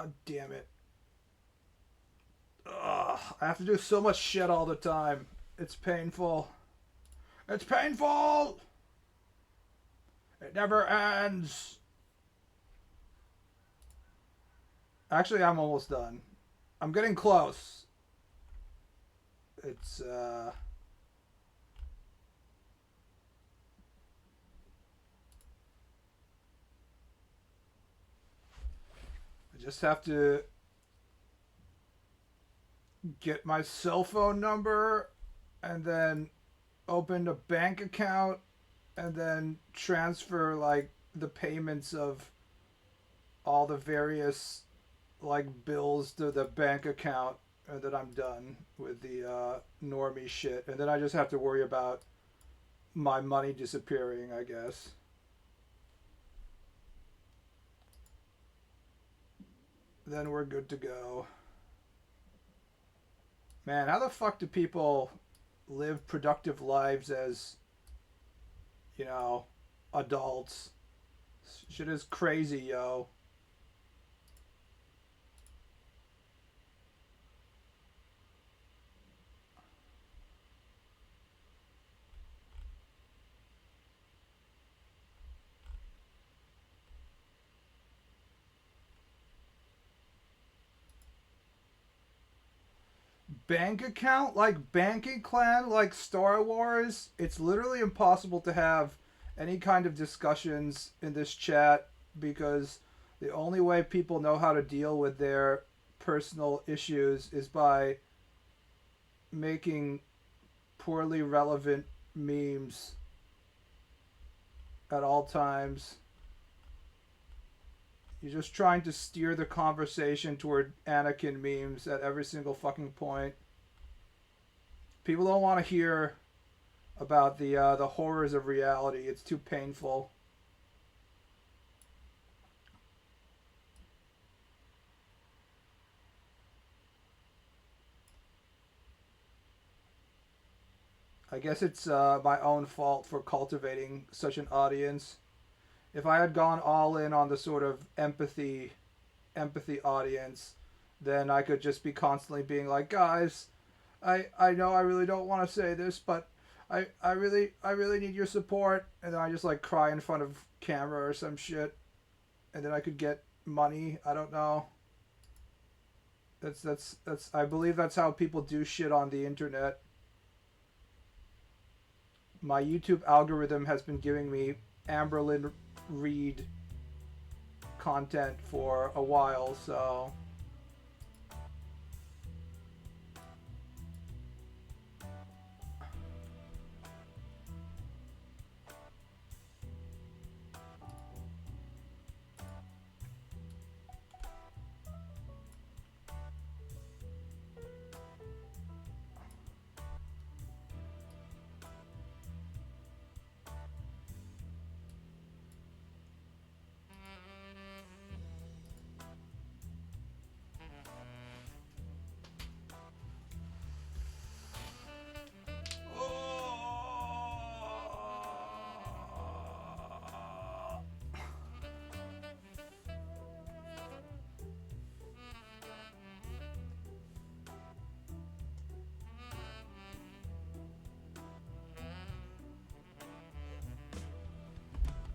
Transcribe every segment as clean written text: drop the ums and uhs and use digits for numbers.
God damn it. Ugh, I have to do so much shit all the time. It's painful. It's painful! It never ends. Actually, I'm almost done. I'm getting close. It's, I just have to get my cell phone number and then open a bank account and then transfer like the payments of all the various like bills to the bank account, and then I'm done with the normie shit, and then I just have to worry about my money disappearing, I guess. Then we're good to go. Man, how the fuck do people live productive lives as, you know, adults? Shit is crazy, yo. Bank account? Like banking clan? Like Star Wars? It's literally impossible to have any kind of discussions in this chat because the only way people know how to deal with their personal issues is by making poorly relevant memes at all times. You're just trying to steer the conversation toward Anakin memes at every single fucking point. People don't want to hear about the horrors of reality. It's too painful. I guess it's my own fault for cultivating such an audience. If I had gone all in on the sort of empathy audience, then I could just be constantly being like, guys, I know I really don't want to say this, but I really need your support, and then I just like cry in front of camera or some shit, and then I could get money. I don't know. That's I believe that's how people do shit on the internet. My YouTube algorithm has been giving me Amberlyn Reed content for a while, so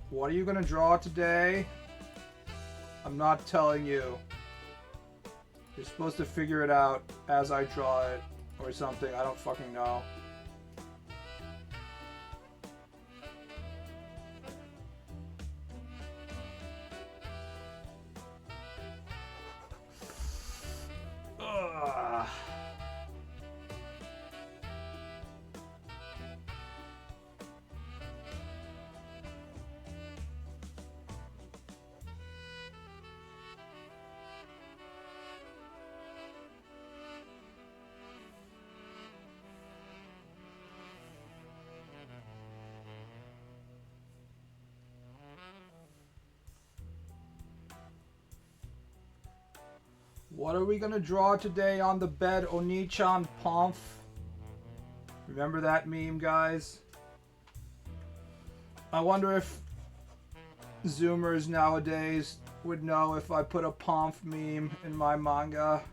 what are you gonna draw today? I'm not telling you. You're supposed to figure it out as I draw it or something. I don't fucking know. Ugh. What are we gonna draw today on the bed, Onichan Pomf? Remember that meme, guys? I wonder if Zoomers nowadays would know if I put a Pomf meme in my manga.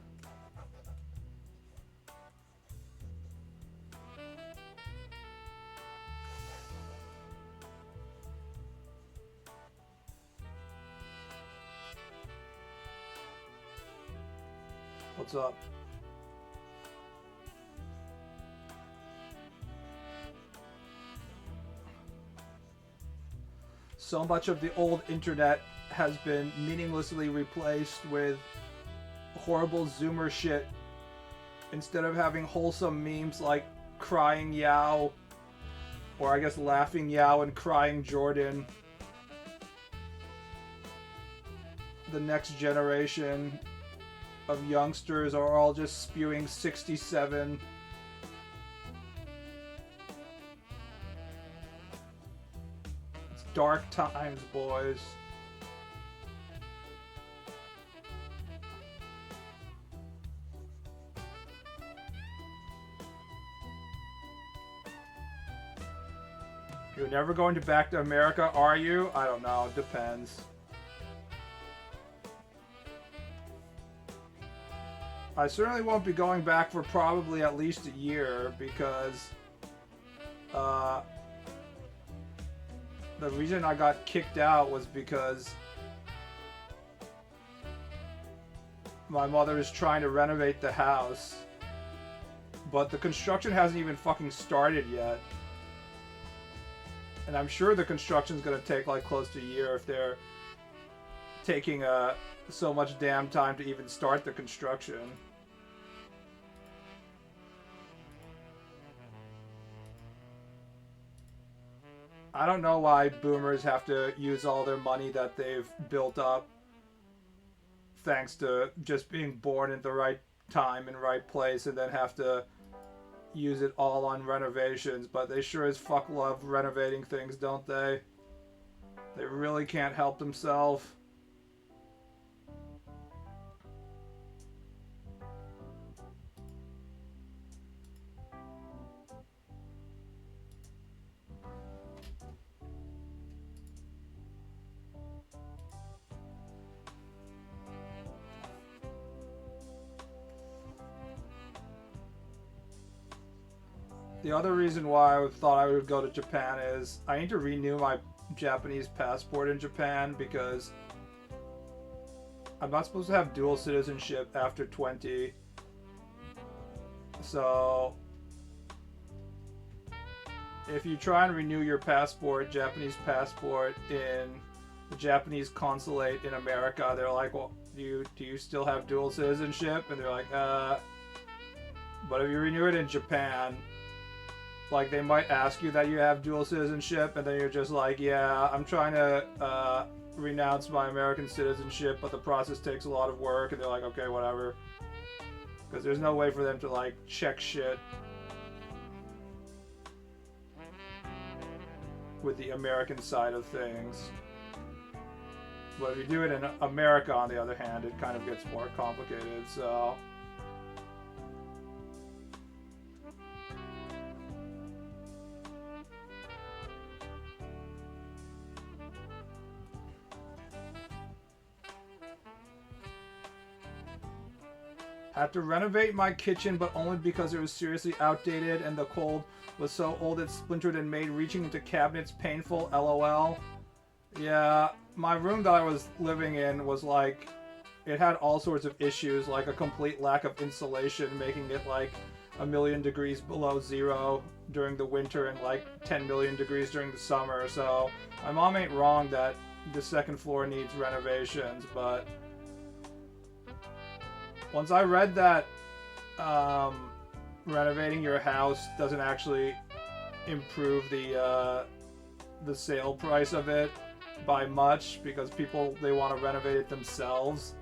What's up? So much of the old internet has been meaninglessly replaced with horrible Zoomer shit instead of having wholesome memes like crying Yao, or I guess laughing Yao and crying Jordan. The next generation of youngsters are all just spewing 67. It's dark times, boys. You're never going back to America, are you? I don't know. It depends. I certainly won't be going back for probably at least a year because the reason I got kicked out was because my mother is trying to renovate the house, but the construction hasn't even fucking started yet. And I'm sure the construction's gonna take like close to a year if they're taking so much damn time to even start the construction. I don't know why boomers have to use all their money that they've built up thanks to just being born at the right time and right place and then have to use it all on renovations, but they sure as fuck love renovating things, don't they? They really can't help themselves. The other reason why I thought I would go to Japan is I need to renew my Japanese passport in Japan because I'm not supposed to have dual citizenship after 20. So if you try and renew your passport, Japanese passport, in the Japanese consulate in America, they're like, well, do you still have dual citizenship? And they're like, but if you renew it in Japan, like, they might ask you that you have dual citizenship, and then you're just like, yeah, I'm trying to renounce my American citizenship, but the process takes a lot of work, and they're like, okay, whatever. Because there's no way for them to, like, check shit with the American side of things. But if you do it in America, on the other hand, it kind of gets more complicated, so... Had to renovate my kitchen, but only because it was seriously outdated and the cold was so old it splintered and made reaching into cabinets painful, lol. Yeah, my room that I was living in was like, it had all sorts of issues, like a complete lack of insulation, making it like 1,000,000 degrees below zero during the winter and like 10 million degrees during the summer. So my mom ain't wrong that the second floor needs renovations, but once I read that renovating your house doesn't actually improve the sale price of it by much because people, they want to renovate it themselves,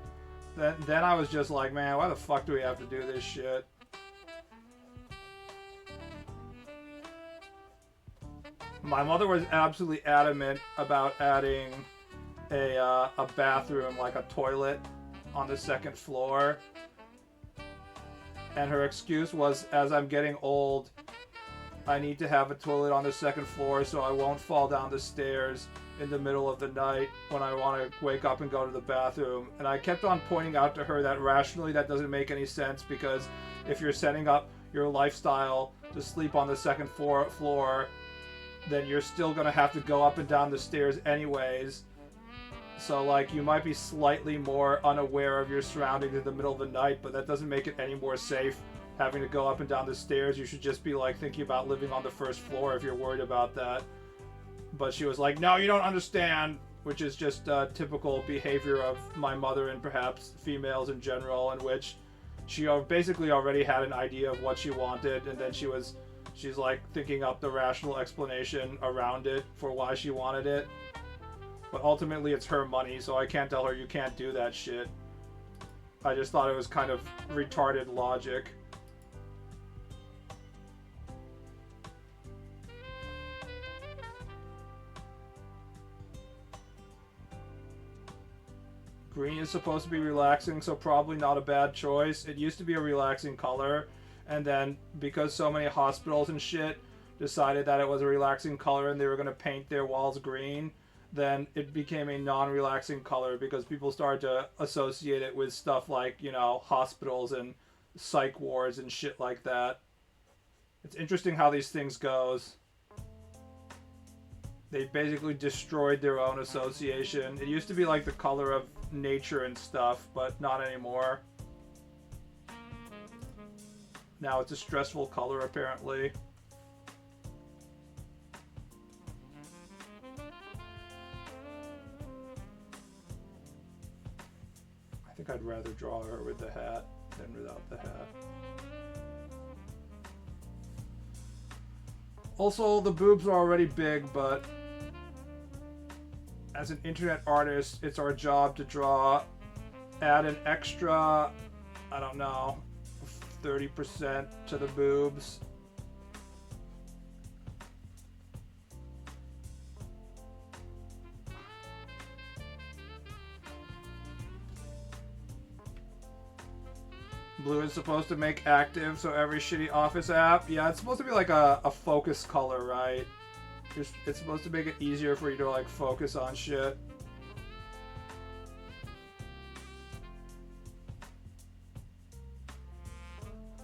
then I was just like, man, why the fuck do we have to do this shit? My mother was absolutely adamant about adding a bathroom, like a toilet, on the second floor. And her excuse was, as I'm getting old, I need to have a toilet on the second floor so I won't fall down the stairs in the middle of the night when I want to wake up and go to the bathroom. And I kept on pointing out to her that rationally that doesn't make any sense, because if you're setting up your lifestyle to sleep on the second floor, then you're still going to have to go up and down the stairs anyways. So, like, you might be slightly more unaware of your surroundings in the middle of the night, but that doesn't make it any more safe having to go up and down the stairs. You should just be, like, thinking about living on the first floor if you're worried about that. But she was like, no, you don't understand, which is just typical behavior of my mother and perhaps females in general, in which she basically already had an idea of what she wanted, and then she's like thinking up the rational explanation around it for why she wanted it. But ultimately it's her money, so I can't tell her you can't do that shit. I just thought it was kind of retarded logic. Green is supposed to be relaxing, so probably not a bad choice. It used to be a relaxing color, and then because so many hospitals and shit decided that it was a relaxing color and they were going to paint their walls green, then it became a non-relaxing color because people started to associate it with stuff like, you know, hospitals and psych wards and shit like that. It's interesting how these things goes. They basically destroyed their own association. It used to be like the color of nature and stuff, but not anymore. Now it's a stressful color, apparently. I think I'd rather draw her with the hat than without the hat. Also, the boobs are already big, but as an internet artist, it's our job to add an extra, I don't know, 30% to the boobs. Blue is supposed to make active, so every shitty Office app. Yeah, it's supposed to be like a focus color, right? It's supposed to make it easier for you to like focus on shit.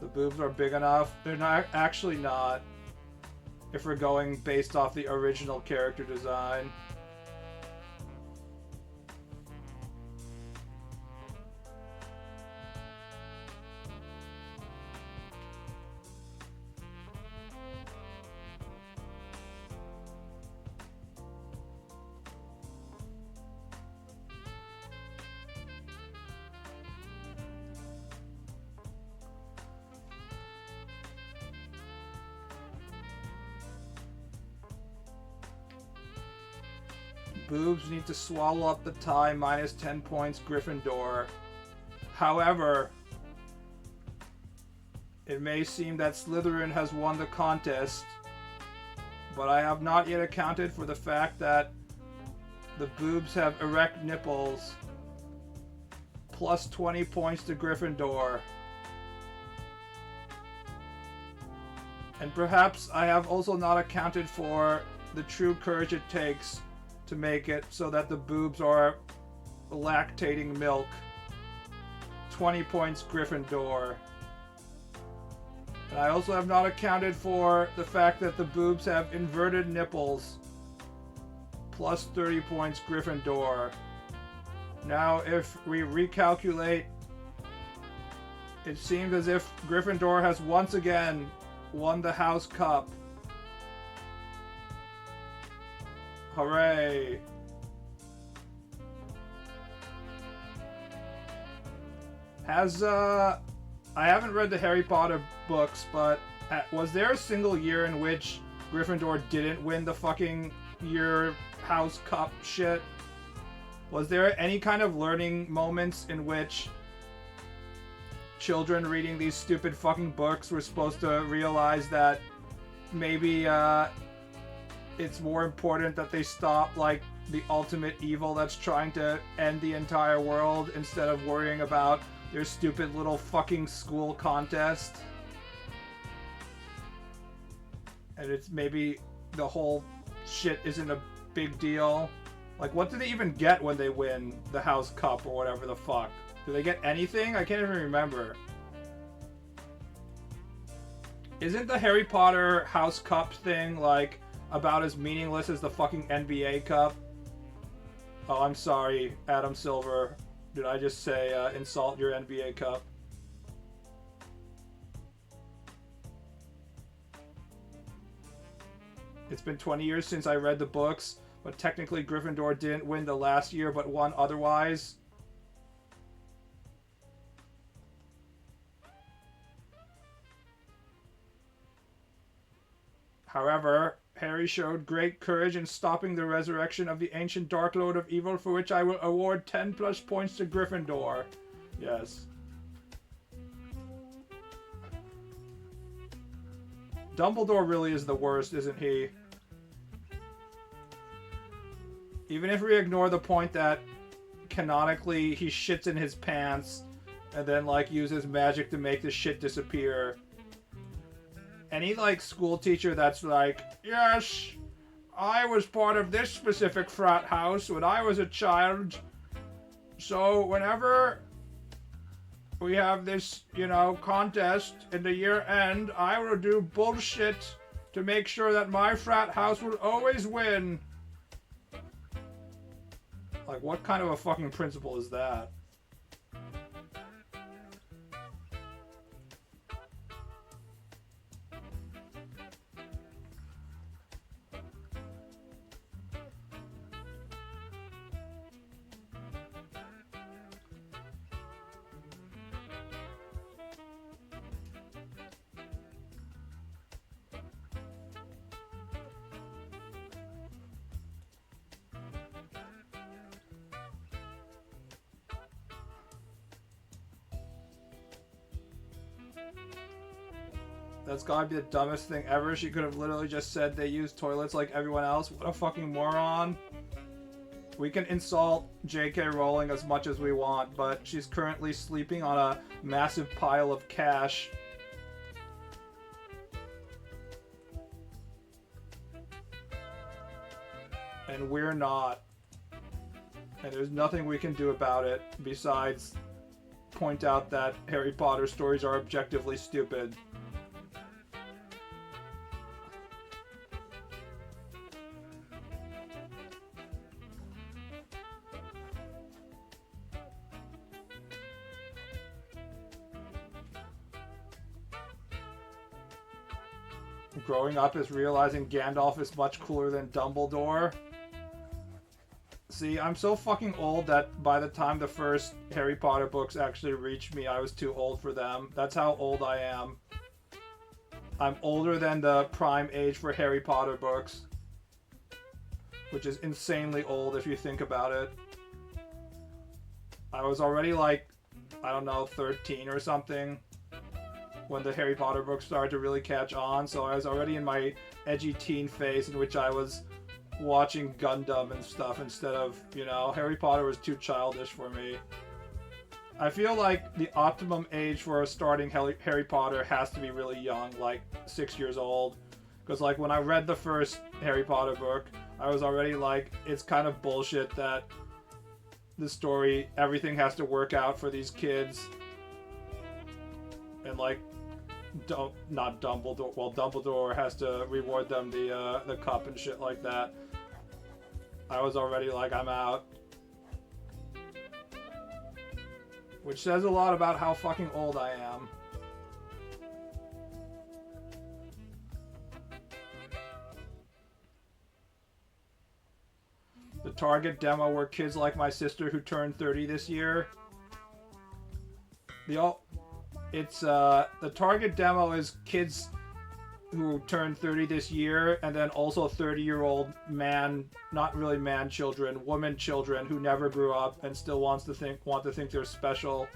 The boobs are big enough. They're not actually not. If we're going based off the original character design. Boobs need to swallow up the tie, minus 10 points, Gryffindor. However, it may seem that Slytherin has won the contest, but I have not yet accounted for the fact that the boobs have erect nipples, plus 20 points to Gryffindor. And perhaps I have also not accounted for the true courage it takes to make it so that the boobs are lactating milk. 20 points Gryffindor. And I also have not accounted for the fact that the boobs have inverted nipples. Plus 30 points Gryffindor. Now if we recalculate, it seems as if Gryffindor has once again won the House Cup. Hooray! I haven't read the Harry Potter books, but was there a single year in which Gryffindor didn't win the fucking year House Cup shit? Was there any kind of learning moments in which children reading these stupid fucking books were supposed to realize that maybe, it's more important that they stop, like, the ultimate evil that's trying to end the entire world instead of worrying about their stupid little fucking school contest? And it's maybe the whole shit isn't a big deal. Like, what do they even get when they win the House Cup or whatever the fuck? Do they get anything? I can't even remember. Isn't the Harry Potter House Cup thing, like, about as meaningless as the fucking NBA Cup? Oh, I'm sorry, Adam Silver. Did I just say, insult your NBA Cup? It's been 20 years since I read the books, but technically Gryffindor didn't win the last year, but won otherwise. However, Harry showed great courage in stopping the resurrection of the ancient Dark Lord of Evil, for which I will award 10 plus points to Gryffindor. Yes. Dumbledore really is the worst, isn't he? Even if we ignore the point that canonically he shits in his pants and then like uses magic to make the shit disappear. Any like school teacher that's like, yes, I was part of this specific frat house when I was a child. So whenever we have this, you know, contest in the year end, I will do bullshit to make sure that my frat house will always win. Like, what kind of a fucking principle is that? That's gotta be the dumbest thing ever. She could have literally just said they use toilets like everyone else. What a fucking moron. We can insult J.K. Rowling as much as we want, but she's currently sleeping on a massive pile of cash. And we're not. And there's nothing we can do about it besides point out that Harry Potter stories are objectively stupid. Growing up is realizing Gandalf is much cooler than Dumbledore. See, I'm so fucking old that by the time the first Harry Potter books actually reached me, I was too old for them. That's how old I am. I'm older than the prime age for Harry Potter books. Which is insanely old if you think about it. I was already like, I don't know, 13 or something when the Harry Potter books started to really catch on, so I was already in my edgy teen phase in which I was watching Gundam and stuff instead of, you know, Harry Potter was too childish for me. I feel like the optimum age for starting Harry Potter has to be really young, like 6 years old. Because like when I read the first Harry Potter book, I was already like, it's kind of bullshit that the story, everything has to work out for these kids. And like, not Dumbledore. Well, Dumbledore has to reward them the cup and shit like that. I was already like, I'm out. Which says a lot about how fucking old I am. The Target demo were kids like my sister who turned 30 this year. The Target demo is kids who turned 30 this year, and then also 30-year-old man, not really man children, woman children who never grew up and still want to think they're special.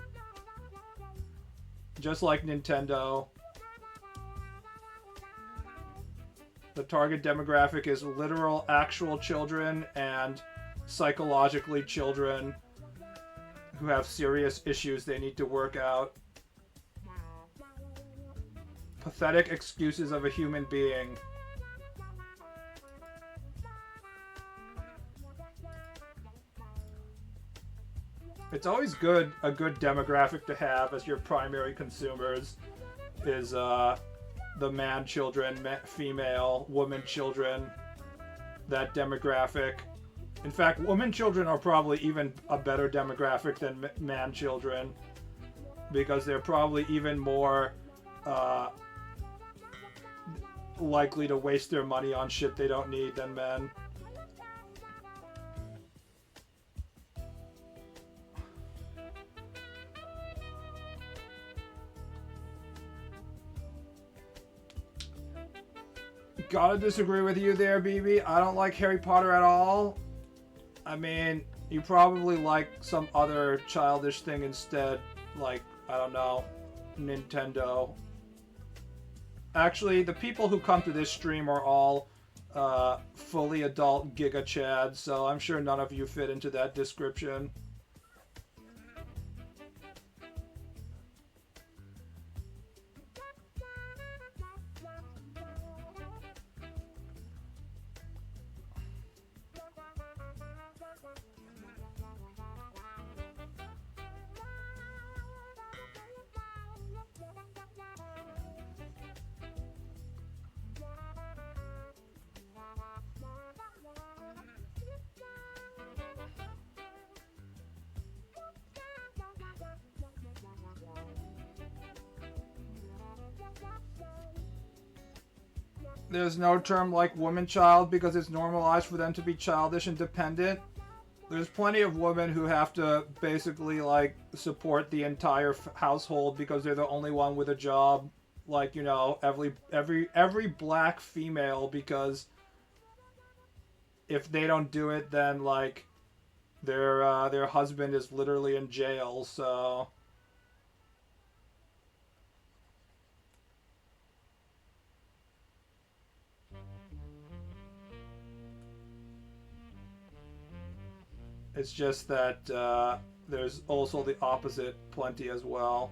Just like Nintendo. The target demographic is literal, actual children and psychologically children who have serious issues they need to work out. Pathetic excuses of a human being. It's always a good demographic to have as your primary consumers is the man children, female, woman children, that demographic. In fact, woman children are probably even a better demographic than man children because they're probably even more likely to waste their money on shit they don't need than men. Gotta disagree with you there, BB. I don't like Harry Potter at all. I mean, you probably like some other childish thing instead, like, I don't know, Nintendo. Actually, the people who come to this stream are all fully adult Giga Chads, so I'm sure none of you fit into that description. There's no term like woman child because it's normalized for them to be childish and dependent. There's plenty of women who have to basically like support the entire household because they're the only one with a job. Like, you know, every black female, because if they don't do it, then like their husband is literally in jail. So it's just that there's also the opposite plenty as well.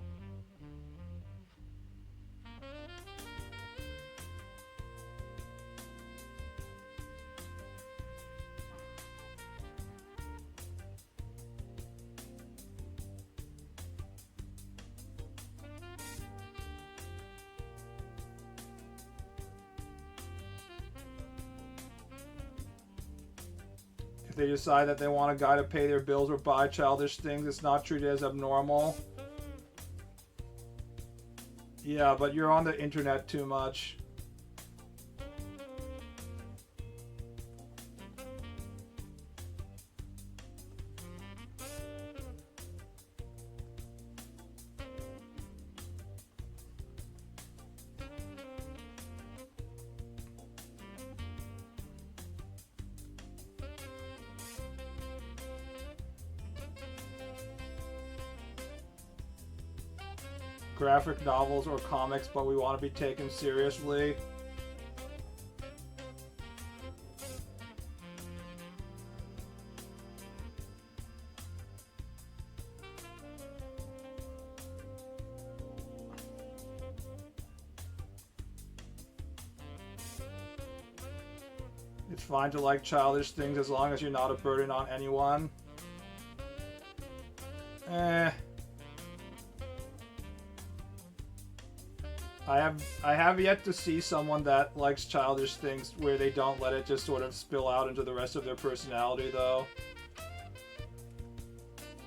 If they decide that they want a guy to pay their bills or buy childish things, it's not treated as abnormal. Yeah, but you're on the internet too much. Graphic novels or comics, but we want to be taken seriously. It's fine to like childish things as long as you're not a burden on anyone. I have yet to see someone that likes childish things where they don't let it just sort of spill out into the rest of their personality, though.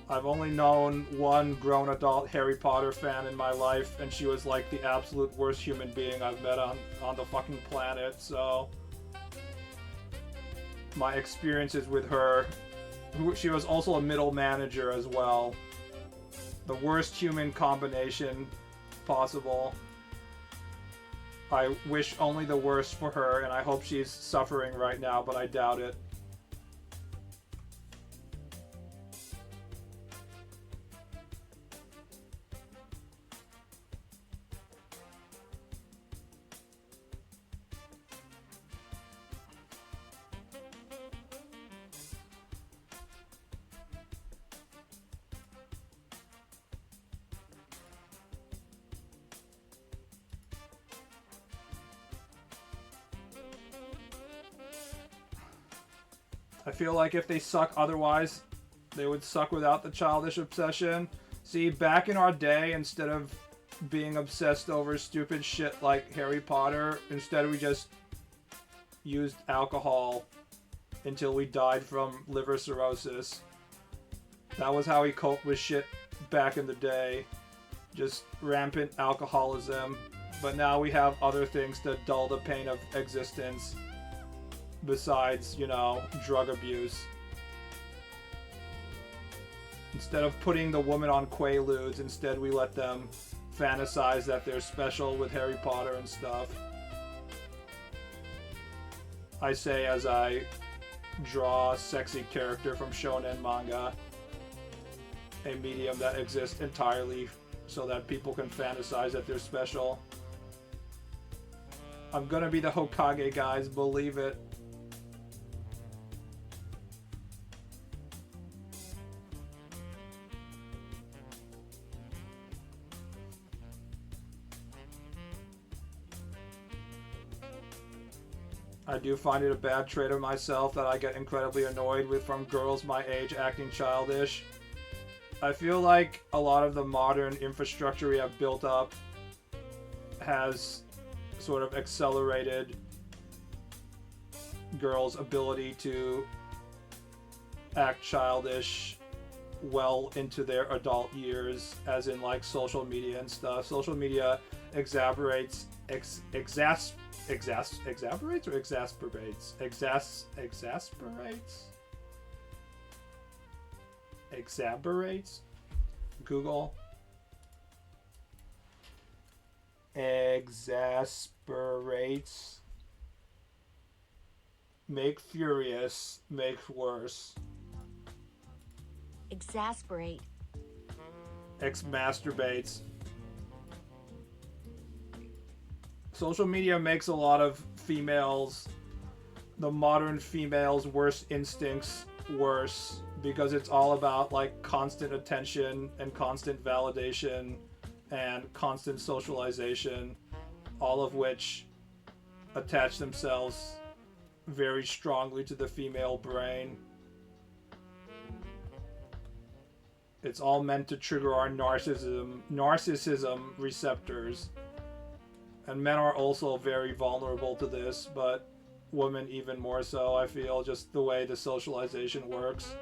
I've only known one grown adult Harry Potter fan in my life, and she was like the absolute worst human being I've met on the fucking planet, so my experiences with her, she was also a middle manager as well. The worst human combination possible. I wish only the worst for her, and I hope she's suffering right now, but I doubt it. I feel like if they suck otherwise, They would suck without the childish obsession. See, back in our day, instead of being obsessed over stupid shit like Harry Potter, instead we just used alcohol until we died from liver cirrhosis. That was how we coped with shit back in the day. Just rampant alcoholism. But now we have other things to dull the pain of existence besides, you know, drug abuse. Instead of putting the woman on Quaaludes, instead we let them fantasize that they're special with Harry Potter and stuff. I say as I draw a sexy character from shonen manga, a medium that exists entirely so that people can fantasize that they're special. I'm gonna be the Hokage, guys, believe it. I do find it a bad trait of myself that I get incredibly annoyed with from girls my age acting childish. I feel like a lot of the modern infrastructure we have built up has sort of accelerated girls' ability to act childish well into their adult years, as in like social media and stuff. Social media exasperates Google. Exasperates. Make furious. Makes worse. Exasperate. Masturbates. Social media makes a lot of females, the modern females' worst instincts worse, because it's all about like constant attention and constant validation and constant socialization, all of which attach themselves very strongly to the female brain. It's all meant to trigger our narcissism receptors. And men are also very vulnerable to this, but women even more so, I feel, just the way the socialization works.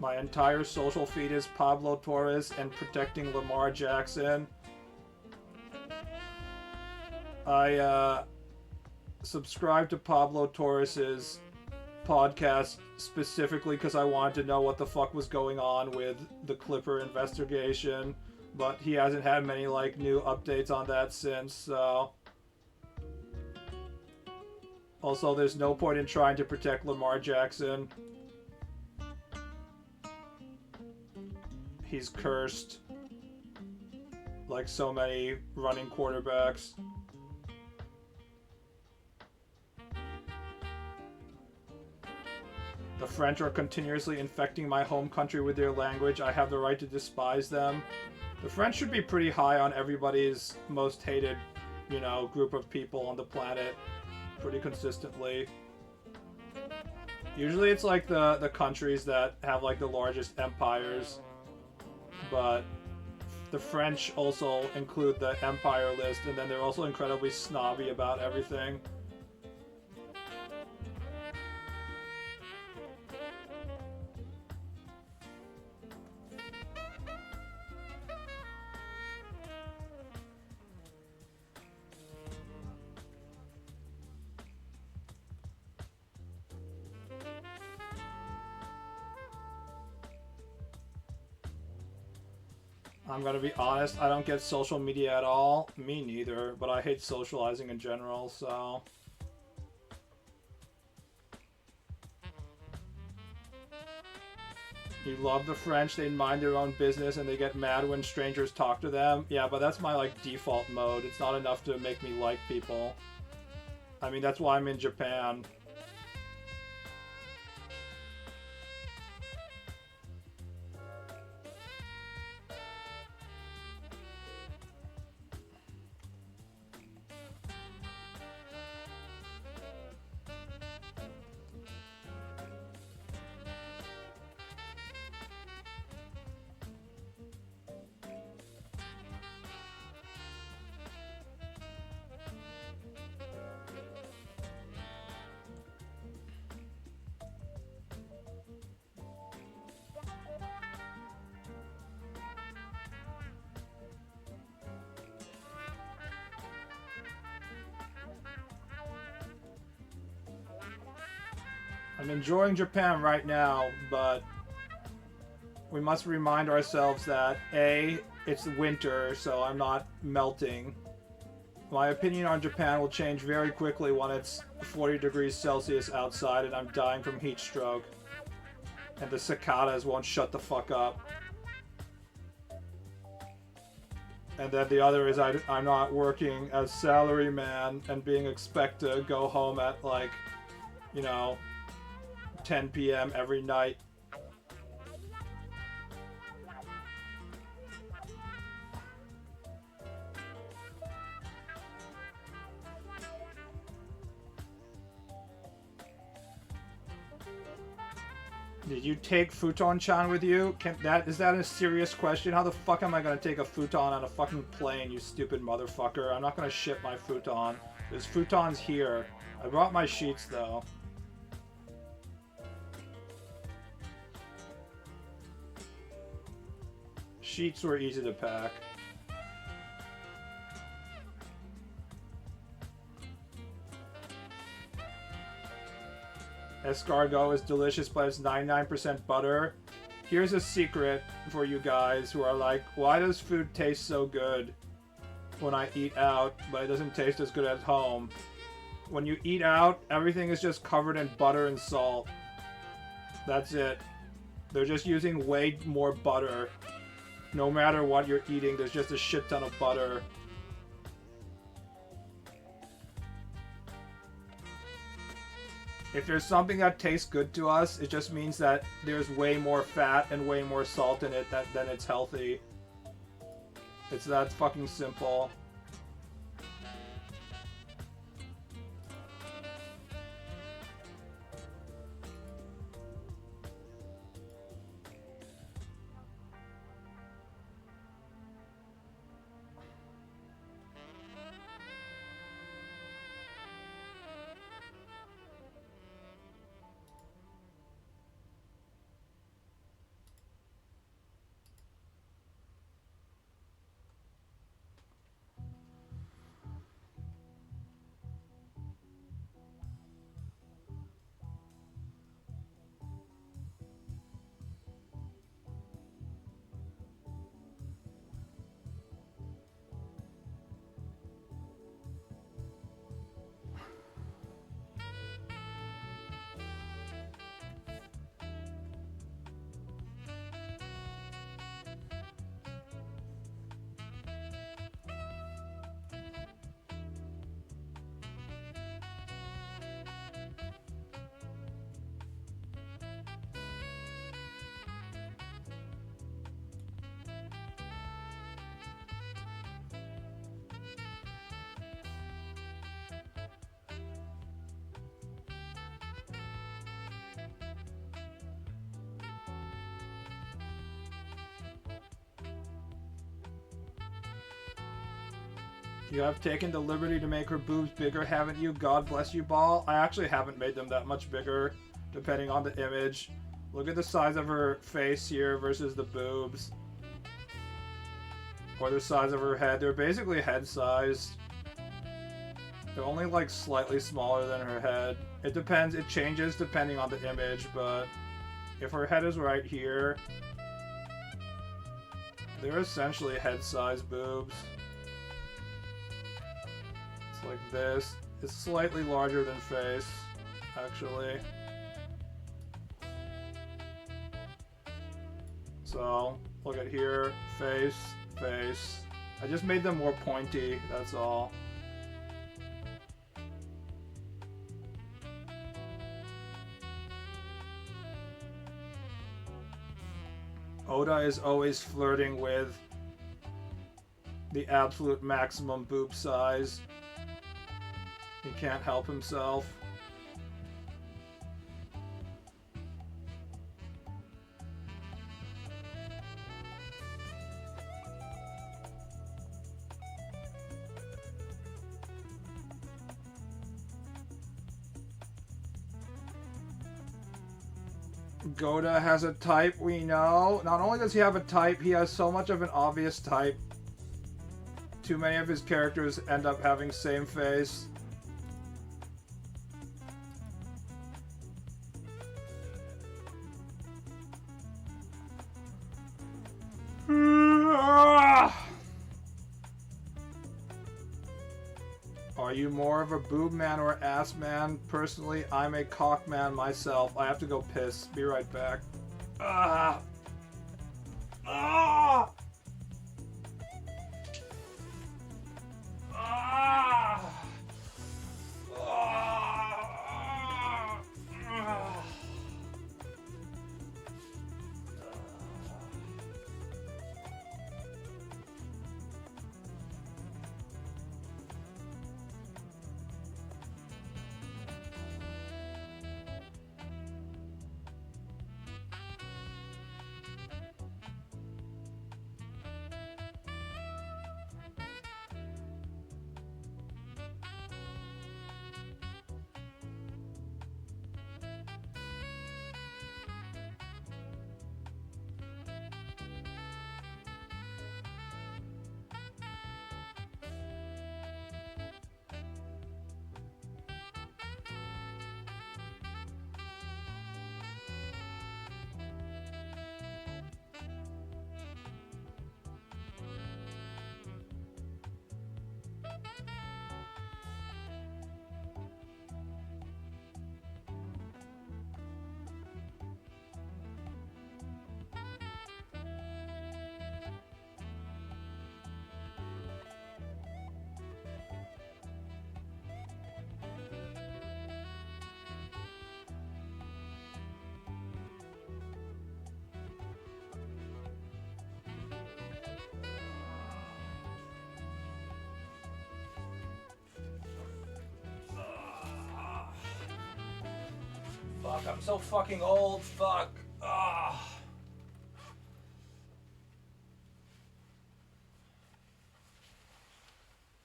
My entire social feed is Pablo Torres and protecting Lamar Jackson. I subscribed to Pablo Torres's podcast specifically because I wanted to know what the fuck was going on with the Clipper investigation, but he hasn't had many like new updates on that since, so... Also, there's no point in trying to protect Lamar Jackson. He's cursed, like so many running quarterbacks. The French are continuously infecting my home country with their language. I have the right to despise them. The French should be pretty high on everybody's most hated, you know, group of people on the planet pretty consistently. Usually it's like the countries that have like the largest empires, but the French also include the empire list, and then they're also incredibly snobby about everything. I'm gonna be honest, I don't get social media at all. Me neither, but I hate socializing in general, so... You love the French, they mind their own business and they get mad when strangers talk to them. Yeah, but that's my, like, default mode. It's not enough to make me like people. I mean, that's why I'm in Japan. I'm enjoying Japan right now, but we must remind ourselves that A, it's winter, so I'm not melting. My opinion on Japan will change very quickly when it's 40 degrees Celsius outside and I'm dying from heat stroke. And the cicadas won't shut the fuck up. And then the other is I'm not working as salaryman and being expected to go home at like, you know, 10 p.m. every night. Did you take Futon-chan with you? Is that a serious question? How the fuck am I gonna take a futon on a fucking plane, you stupid motherfucker? I'm not gonna ship my futon. There's futons here. I brought my sheets though. Sheets were easy to pack. Escargot is delicious, but it's 99% butter. Here's a secret for you guys who are like, why does food taste so good when I eat out, but it doesn't taste as good at home? When you eat out, everything is just covered in butter and salt. That's it. They're just using way more butter. No matter what you're eating, there's just a shit ton of butter. If there's something that tastes good to us, it just means that there's way more fat and way more salt in it than it's healthy. It's that fucking simple. You have taken the liberty to make her boobs bigger, haven't you? God bless you, Baal. I actually haven't made them that much bigger, depending on the image. Look at the size of her face here versus the boobs. Or the size of her head. They're basically head-sized. They're only like slightly smaller than her head. It depends, it changes depending on the image, but if her head is right here, they're essentially head-sized boobs. It's like this. It's slightly larger than face, actually. So, look at here, face, face. I just made them more pointy, that's all. Oda is always flirting with the absolute maximum boob size. He can't help himself. Goda has a type, we know. Not only does he have a type, he has so much of an obvious type. Too many of his characters end up having same face. you more of a boob man or ass man? Personally, I'm a cock man myself. I have to go piss. Be right back. Ah! Ah! Ah! Ah! Ah! Fuck, I'm so fucking old. Fuck. Ah.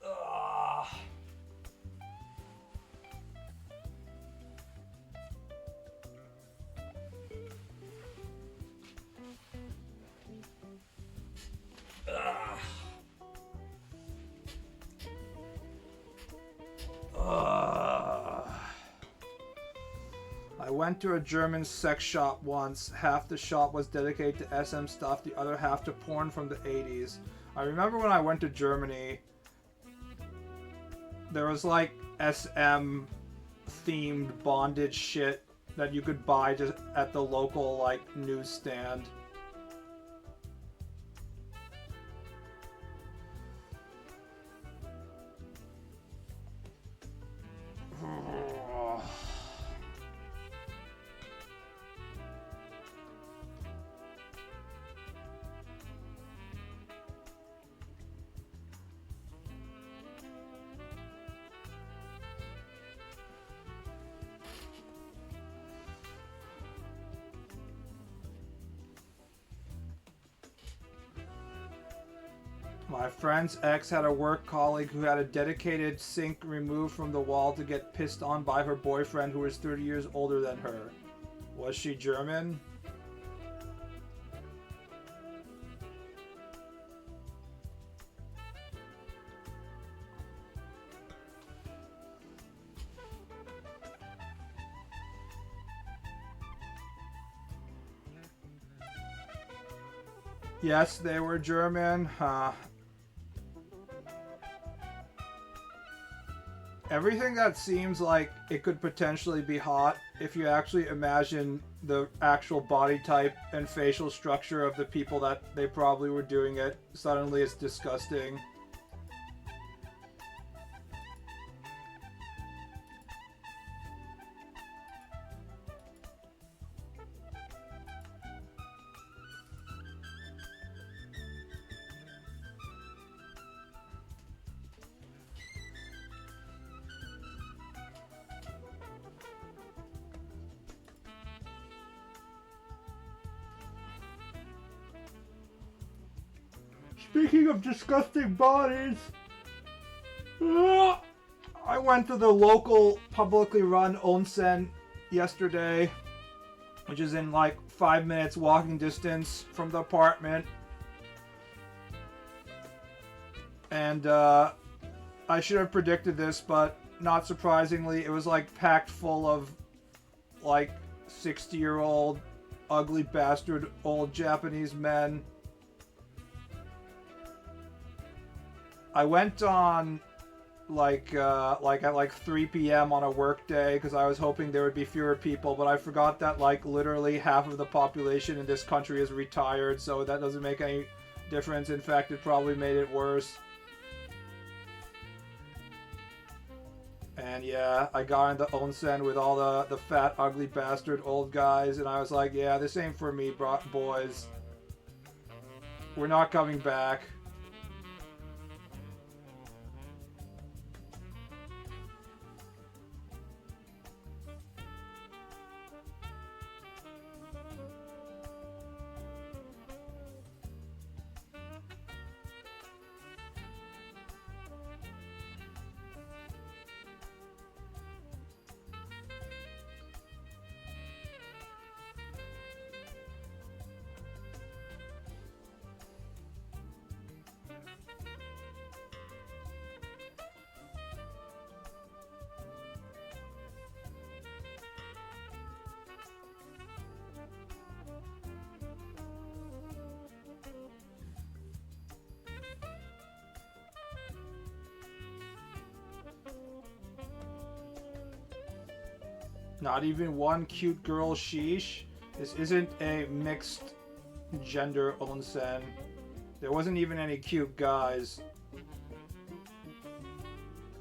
Ah. Ah. I went to a German sex shop once. Half the shop was dedicated to SM stuff, the other half to porn from the 80s. I remember when I went to Germany, there was like SM themed bondage shit that you could buy just at the local like newsstand. My friend's ex had a work colleague who had a dedicated sink removed from the wall to get pissed on by her boyfriend who was 30 years older than her. Was she German? Yes, they were German. Everything that seems like it could potentially be hot, if you actually imagine the actual body type and facial structure of the people that they probably were doing it, suddenly it's disgusting. Speaking of disgusting bodies, I went to the local publicly run onsen yesterday, which is in like 5 minutes walking distance from the apartment. And I should have predicted this, but not surprisingly, it was like packed full of like 60-year-old ugly bastard old Japanese men. I went on like at like 3 p.m. on a work day because I was hoping there would be fewer people, but I forgot that like literally half of the population in this country is retired, so that doesn't make any difference. In fact, it probably made it worse. And yeah, I got in the onsen with all the fat, ugly bastard old guys, and I was like, yeah, this ain't for me, boys. We're not coming back. Not even one cute girl, sheesh. This isn't a mixed gender onsen. There wasn't even any cute guys.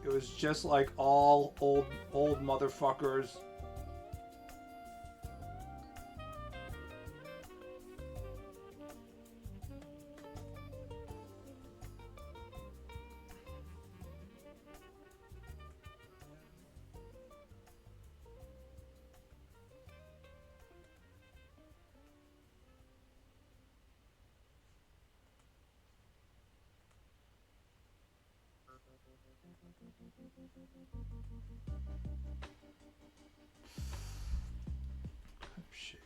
It was just like all old motherfuckers. Shit.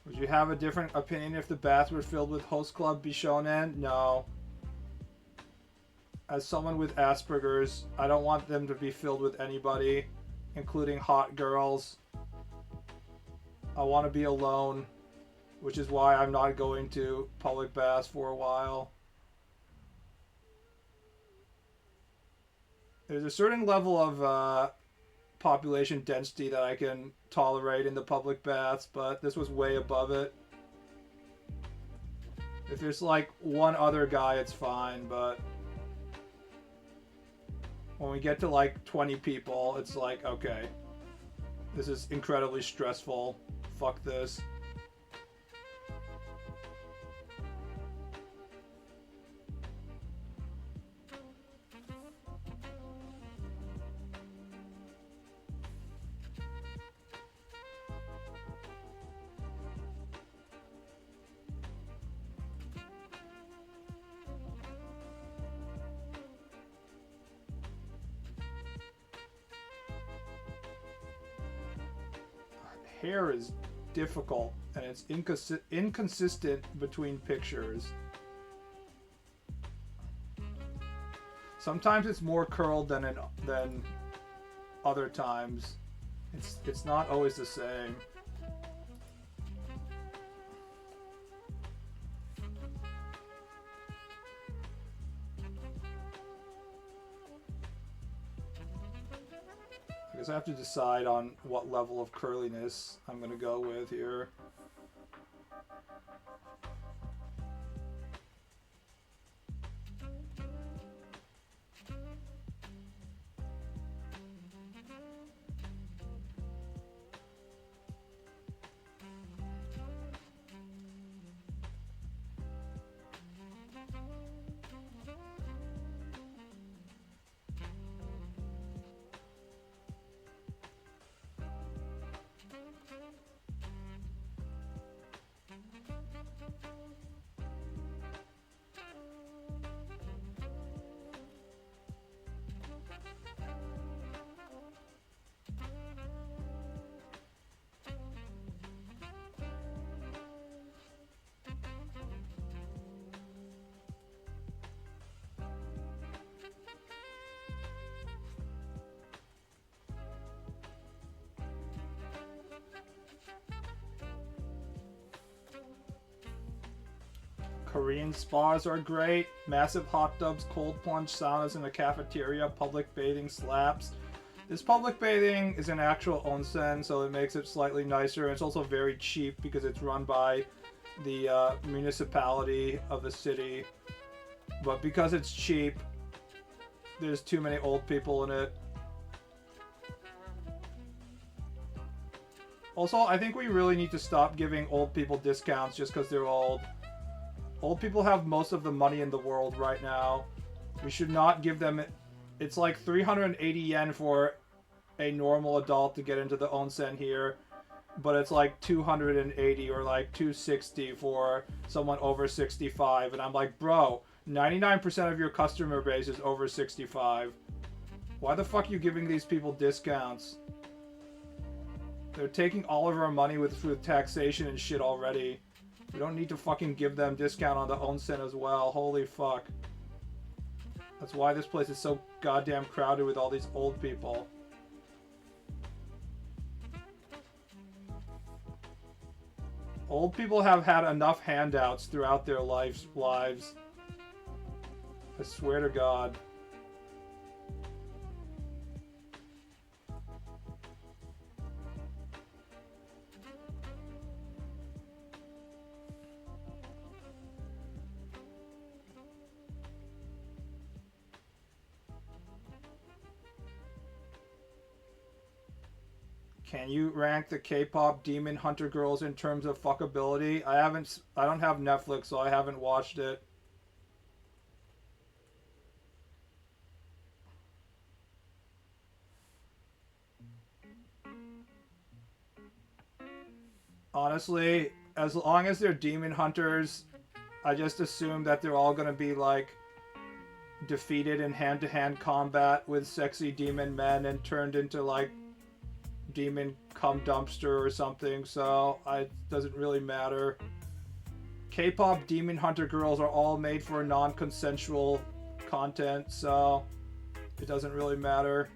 Would you have a different opinion if the baths were filled with host club Bishonen? No. As someone with Asperger's, I don't want them to be filled with anybody, including hot girls. I want to be alone, which is why I'm not going to public baths for a while. There's a certain level of population density that I can tolerate in the public baths, but this was way above it. If there's like one other guy, it's fine, but when we get to like 20 people, it's like, okay, this is incredibly stressful. Fuck this. Hair is difficult and it's inconsistent between pictures. Sometimes it's more curled than other times. It's not always the same. I guess I have to decide on what level of curliness I'm going to go with here. Korean spas are great. Massive hot tubs, cold plunge saunas in the cafeteria, public bathing slaps. This public bathing is an actual onsen, so it makes it slightly nicer. It's also very cheap because it's run by the municipality of the city. But because it's cheap, there's too many old people in it. Also, I think we really need to stop giving old people discounts just because they're old. Old people have most of the money in the world right now. We should not give them... It's like 380 yen for a normal adult to get into the onsen here, but it's like 280 or like 260 for someone over 65. And I'm like, bro, 99% of your customer base is over 65. Why the fuck are you giving these people discounts? They're taking all of our money with taxation and shit already. We don't need to fucking give them discount on the onsen as well. Holy fuck. That's why this place is so goddamn crowded with all these old people. Old people have had enough handouts throughout their lives. I swear to God. Can you rank the K-pop Demon Hunter girls in terms of fuckability? I don't have Netflix, so I haven't watched it. Honestly, as long as they're demon hunters, I just assume that they're all gonna be like defeated in hand-to-hand combat with sexy demon men and turned into like demon cum dumpster or something, so it doesn't really matter. K-pop demon hunter girls are all made for non-consensual content, so it doesn't really matter.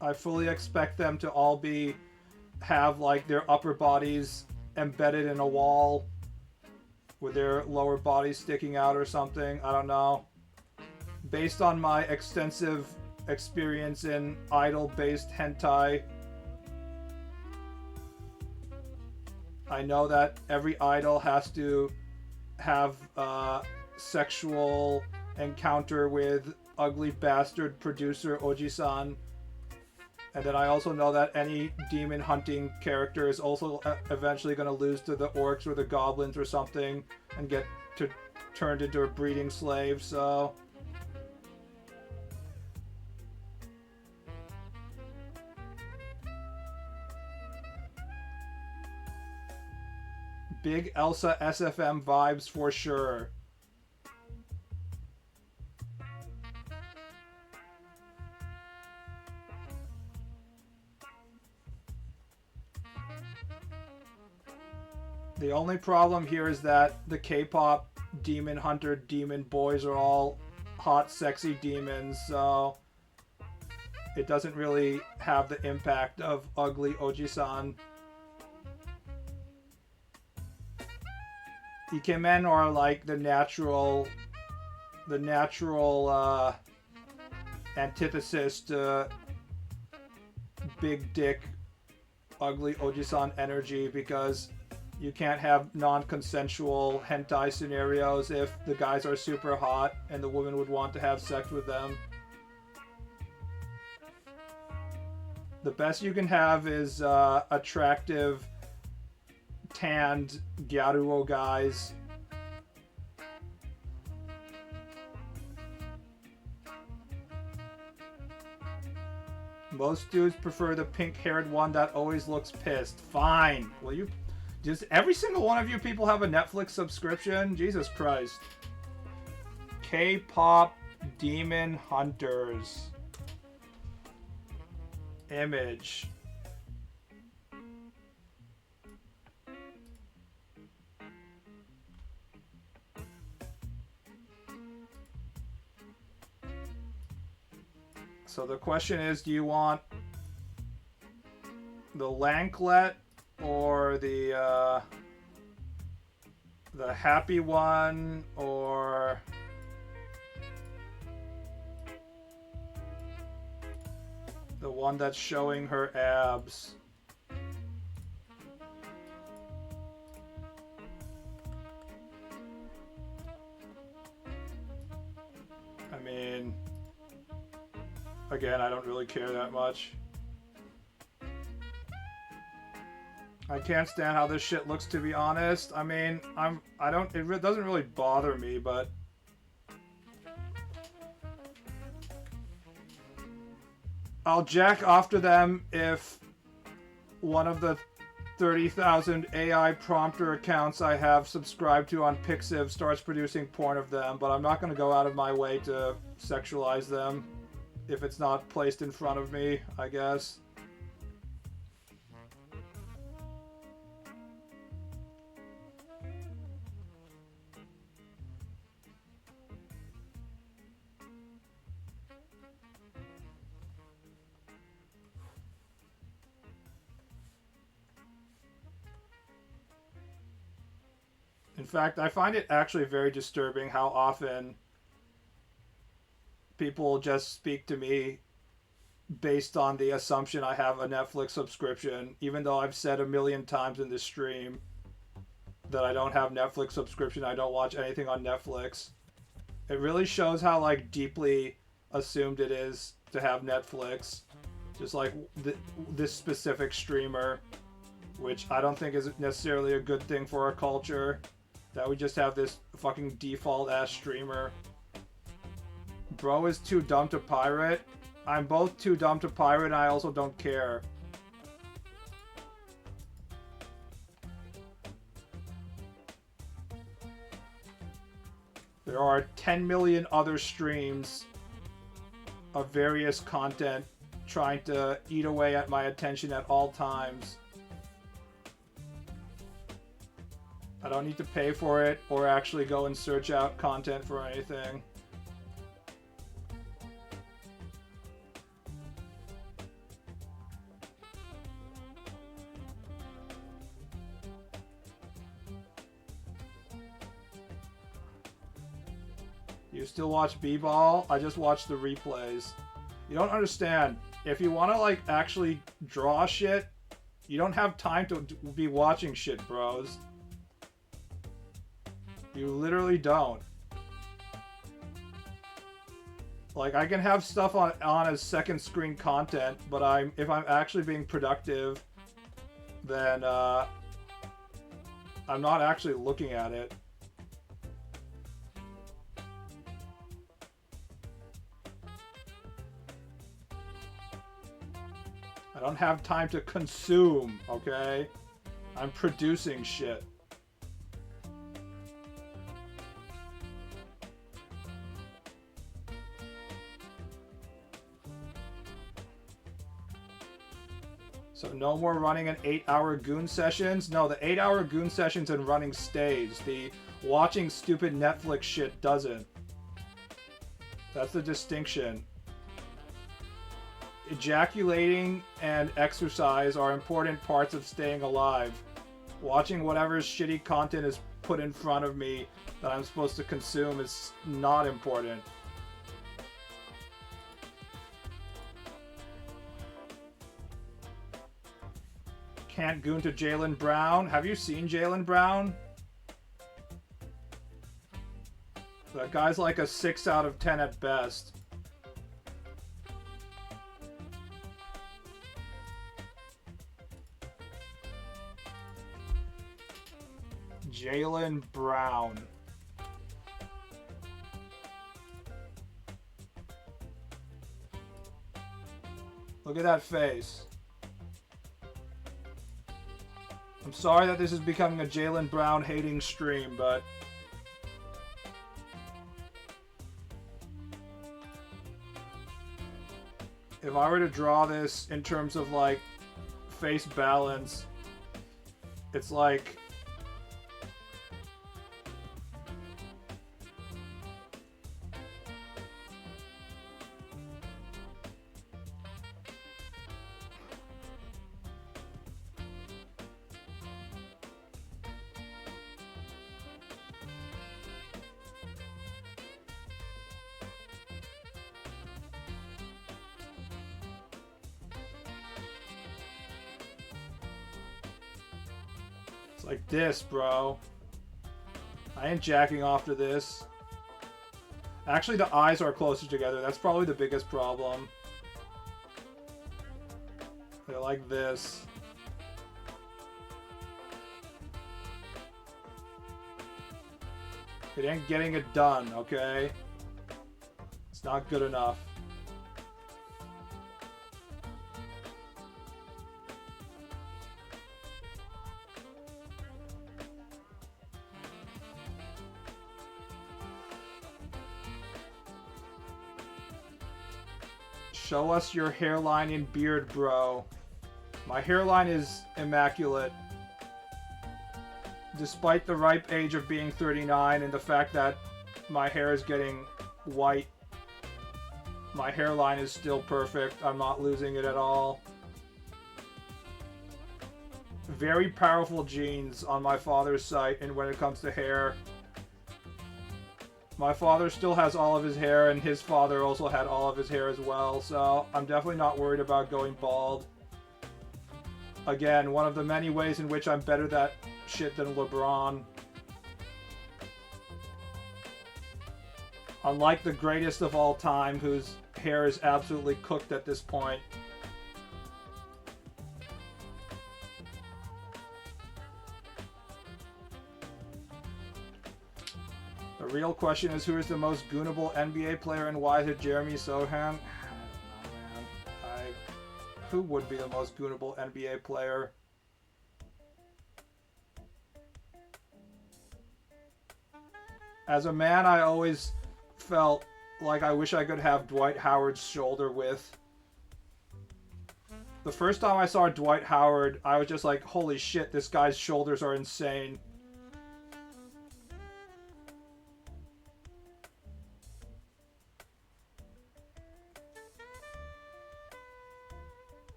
I fully expect them to all have like their upper bodies embedded in a wall with their lower bodies sticking out or something. I don't know. Based on my extensive experience in idol-based hentai, I know that every idol has to have a sexual encounter with ugly bastard producer Oji-san. And then I also know that any demon hunting character is also eventually going to lose to the orcs or the goblins or something and get turned into a breeding slave, so... Big Elsa SFM vibes for sure. The only problem here is that the K-pop demon hunter demon boys are all hot, sexy demons, so it doesn't really have the impact of ugly Oji-san. Ikemen are like the natural antithesis to big dick, ugly Oji-san energy, because you can't have non-consensual hentai scenarios if the guys are super hot and the woman would want to have sex with them. The best you can have is attractive, tanned Gyaruo guys. Most dudes prefer the pink-haired one that always looks pissed. Fine. Will you... Just every single one of you people have a Netflix subscription? Jesus Christ. K-pop Demon Hunters. Image. So the question is, do you want the Lanklet or the happy one, or the one that's showing her abs. I mean, again, I don't really care that much. I can't stand how this shit looks, to be honest. I mean, it doesn't really bother me, but I'll jack off to them if one of the 30,000 AI prompter accounts I have subscribed to on Pixiv starts producing porn of them, but I'm not going to go out of my way to sexualize them if it's not placed in front of me, I guess. In fact, I find it actually very disturbing how often people just speak to me based on the assumption I have a Netflix subscription, even though I've said a million times in this stream that I don't have Netflix subscription, I don't watch anything on Netflix. It really shows how like deeply assumed it is to have Netflix. Just like this specific streamer, which I don't think is necessarily a good thing for our culture. That we just have this fucking default ass streamer. Bro is too dumb to pirate. I'm both too dumb to pirate and I also don't care. There are 10 million other streams of various content trying to eat away at my attention at all times. I don't need to pay for it or actually go and search out content for anything. You still watch B-Ball? I just watch the replays. You don't understand. If you want to like actually draw shit, you don't have time to be watching shit, bros. You literally don't. Like, I can have stuff on as second screen content, but if I'm actually being productive, then I'm not actually looking at it. I don't have time to consume, okay? I'm producing shit. So no more running an 8-hour goon sessions? No, the 8-hour goon sessions and running stays. The watching stupid Netflix shit doesn't. That's the distinction. Ejaculating and exercise are important parts of staying alive. Watching whatever shitty content is put in front of me that I'm supposed to consume is not important. Can't goon to Jaylen Brown. Have you seen Jaylen Brown? That guy's like a 6 out of 10 at best. Jaylen Brown. Look at that face. I'm sorry that this is becoming a Jaylen Brown hating stream, but if I were to draw this in terms of like face balance, it's like It's like this, bro. I ain't jacking off to this. Actually, the eyes are closer together. That's probably the biggest problem. They're like this. It ain't getting it done, okay? It's not good enough. Show us your hairline and beard, bro. My hairline is immaculate. Despite the ripe age of being 39 and the fact that my hair is getting white, my hairline is still perfect. I'm not losing it at all. Very powerful genes on my father's side, and when it comes to hair. My father still has all of his hair, and his father also had all of his hair as well, so I'm definitely not worried about going bald. Again, one of the many ways in which I'm better that shit than LeBron. Unlike the greatest of all time, whose hair is absolutely cooked at this point. The real question is, who is the most goonable NBA player and why is it Jeremy Sohan? I don't know, man. Who would be the most goonable NBA player? As a man, I always felt like I wish I could have Dwight Howard's shoulder width. The first time I saw Dwight Howard, I was just like, holy shit, this guy's shoulders are insane.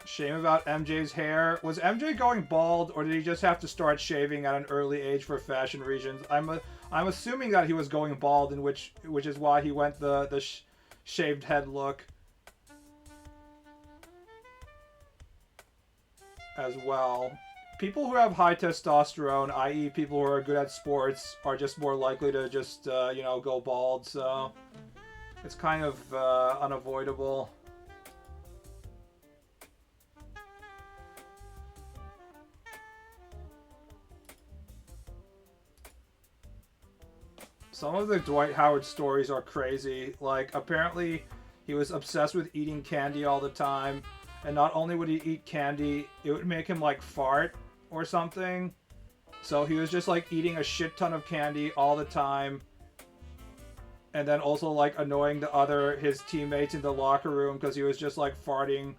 Shame about MJ's hair. Was MJ going bald, or did he just have to start shaving at an early age for fashion reasons? I'm assuming that he was going bald, in which is why he went the shaved head look as well. People who have high testosterone, i.e., people who are good at sports, are just more likely to just you know, go bald. So it's kind of unavoidable. Some of the Dwight Howard stories are crazy. Like, apparently he was obsessed with eating candy all the time. And not only would he eat candy, it would make him, like, fart or something. So he was just, like, eating a shit ton of candy all the time. And then also, like, annoying his teammates in the locker room because he was just, like, farting.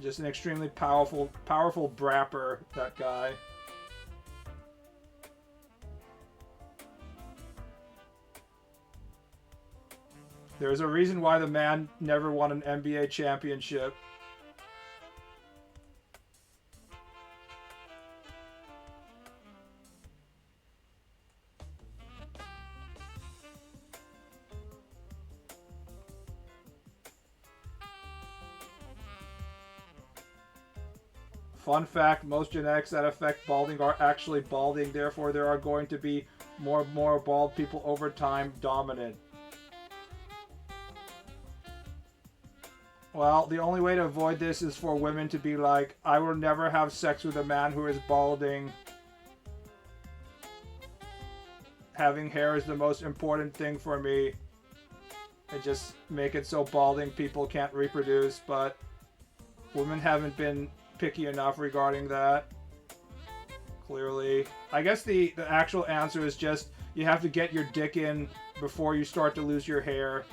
Just an extremely powerful brapper, that guy. There's a reason why the man never won an NBA championship. Fun fact, most genetics that affect balding are actually balding, therefore there are going to be more bald people over time dominant. Well, the only way to avoid this is for women to be like, I will never have sex with a man who is balding. Having hair is the most important thing for me. And just make it so balding people can't reproduce, but women haven't been picky enough regarding that. Clearly. I guess the actual answer is just you have to get your dick in before you start to lose your hair.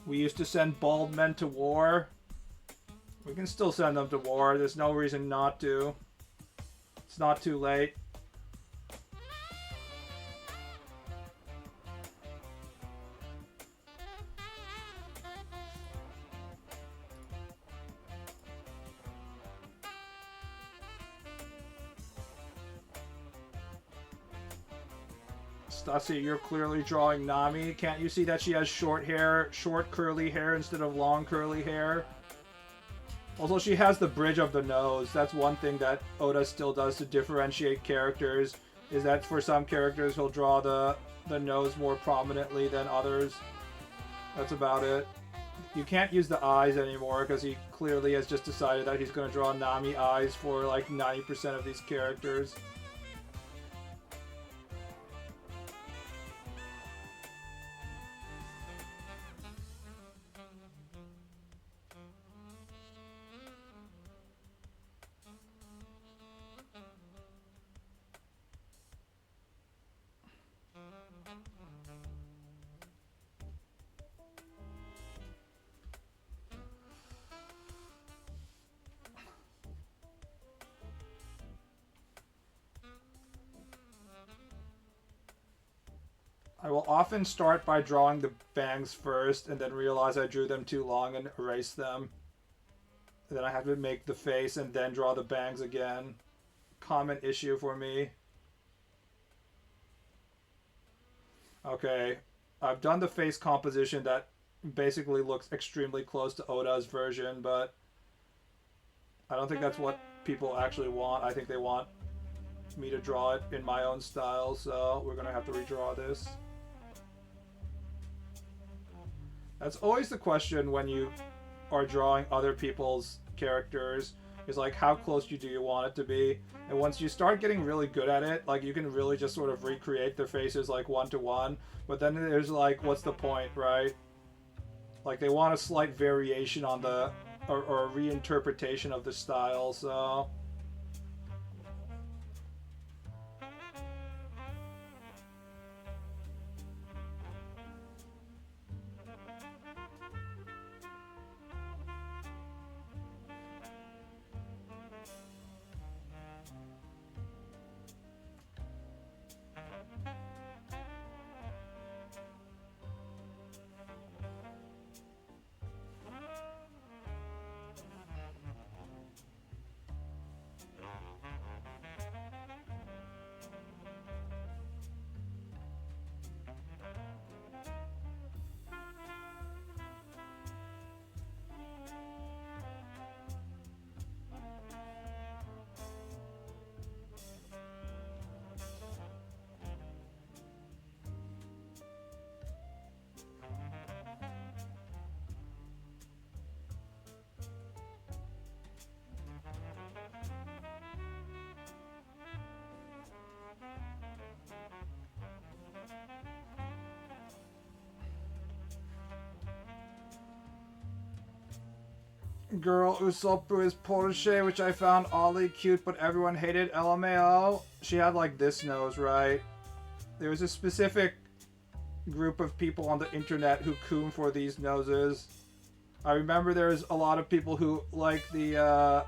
We used to send bald men to war. We can still send them to war. There's no reason not to. It's not too late. Stassi, you're clearly drawing Nami. Can't you see that she has short hair, short curly hair instead of long curly hair? Also, she has the bridge of the nose. That's one thing that Oda still does to differentiate characters, is that for some characters he'll draw the nose more prominently than others. That's about it. You can't use the eyes anymore because he clearly has just decided that he's going to draw Nami eyes for like 90% of these characters. I will often start by drawing the bangs first and then realize I drew them too long and erase them. And then I have to make the face and then draw the bangs again. Common issue for me. Okay, I've done the face composition that basically looks extremely close to Oda's version, but I don't think that's what people actually want. I think they want me to draw it in my own style, so we're gonna have to redraw this. That's always the question when you are drawing other people's characters, is like how close do you want it to be? And once you start getting really good at it, like you can really just sort of recreate their faces like one to one, but then there's like, what's the point, right? Like they want a slight variation on the, or a reinterpretation of the style, so... Girl Usopp is Porsche, which I found oddly cute, but everyone hated LMAO. She had like this nose, right? There was a specific group of people on the internet who coon for these noses. I remember there's a lot of people who like the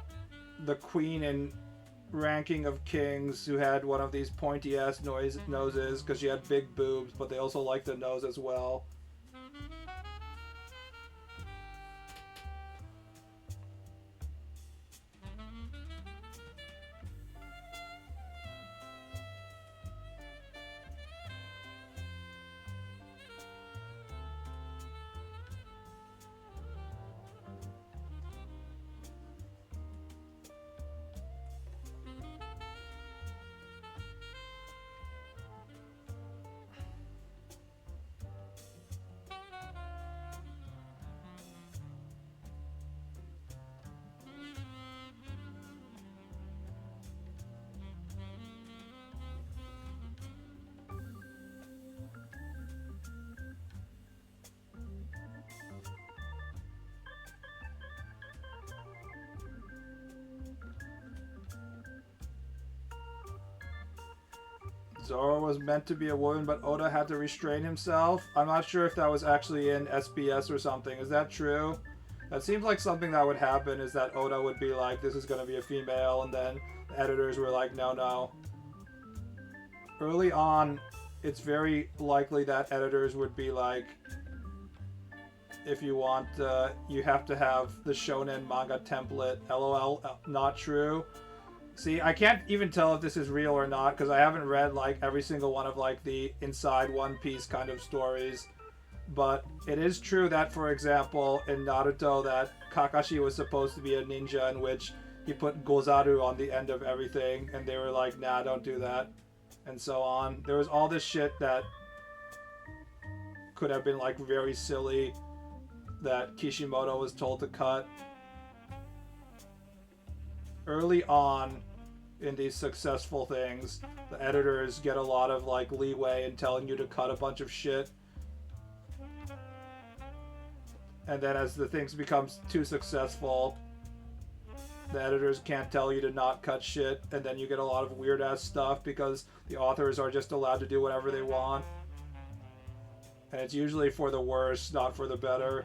queen in Ranking of Kings who had one of these pointy ass noses because she had big boobs, but they also liked the nose as well. Zoro was meant to be a woman, but Oda had to restrain himself. I'm not sure if that was actually in SBS or something. Is that true? That seems like something that would happen, is that Oda would be like, this is going to be a female, and then The editors were like, no, no. Early on, it's very likely that editors would be like, if you want, you have to have the shonen manga template. LOL, not true. See, I can't even tell if this is real or not because I haven't read like every single one of like the inside One Piece kind of stories. But it is true that, for example, in Naruto, that Kakashi was supposed to be a ninja, in which he put Gozaru on the end of everything, and they were like, nah, don't do that, and so on. There was all this shit that could have been like very silly that Kishimoto was told to cut. Early on in these successful things, the editors get a lot of like leeway in telling you to cut a bunch of shit. And then as the things become too successful, the editors can't tell you to not cut shit, and then you get a lot of weird ass stuff because the authors are just allowed to do whatever they want. And it's usually for the worse, not for the better.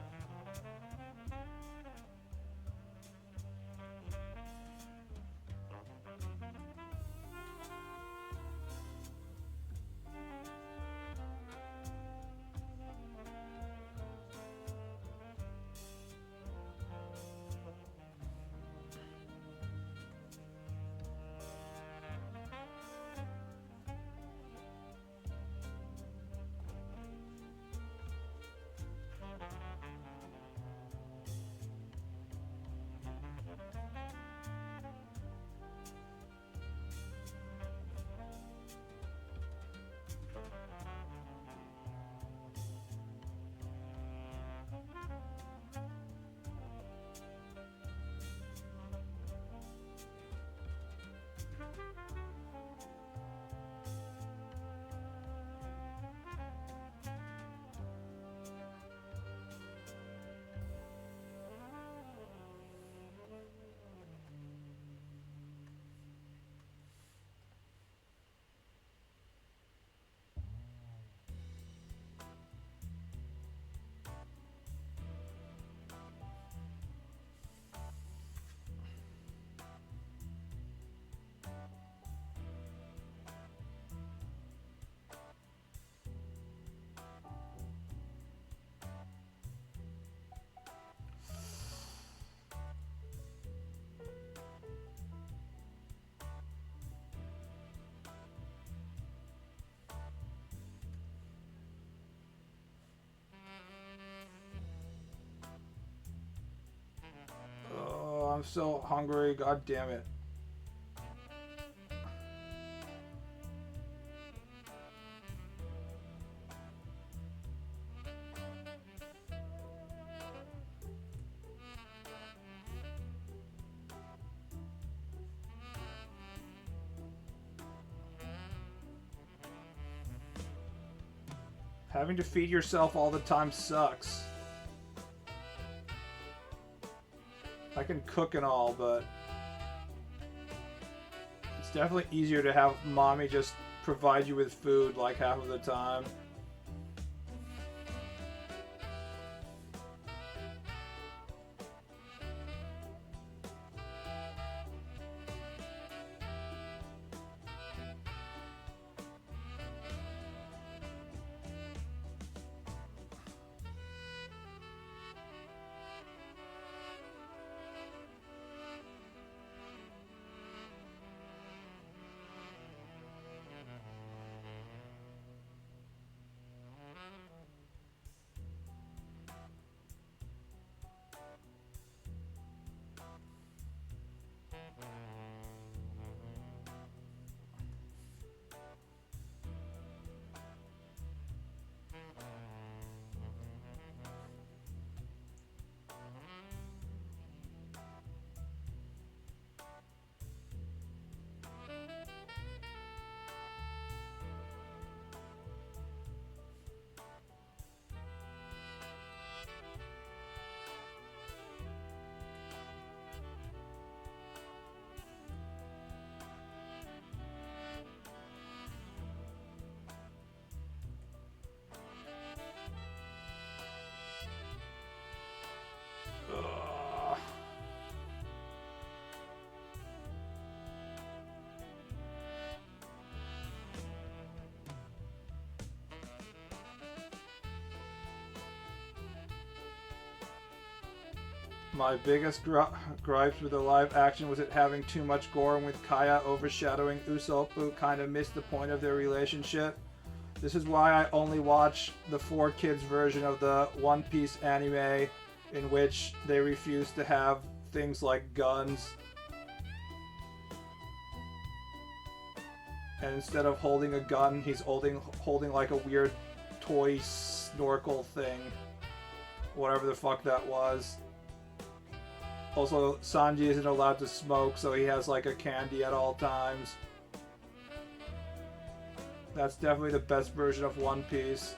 Oh, I'm so hungry, god damn it. Having to feed yourself all the time sucks. I can cook and all, but it's definitely easier to have mommy just provide you with food like half of the time. My biggest gripes with the live action was it having too much gore, and with Kaya overshadowing Usopp, kind of missed the point of their relationship. This is why I only watch the 4Kids version of the One Piece anime, in which they refuse to have things like guns. And instead of holding a gun, he's holding like a weird toy snorkel thing. Whatever the fuck that was. Also, Sanji isn't allowed to smoke, so he has like a candy at all times. That's definitely the best version of One Piece.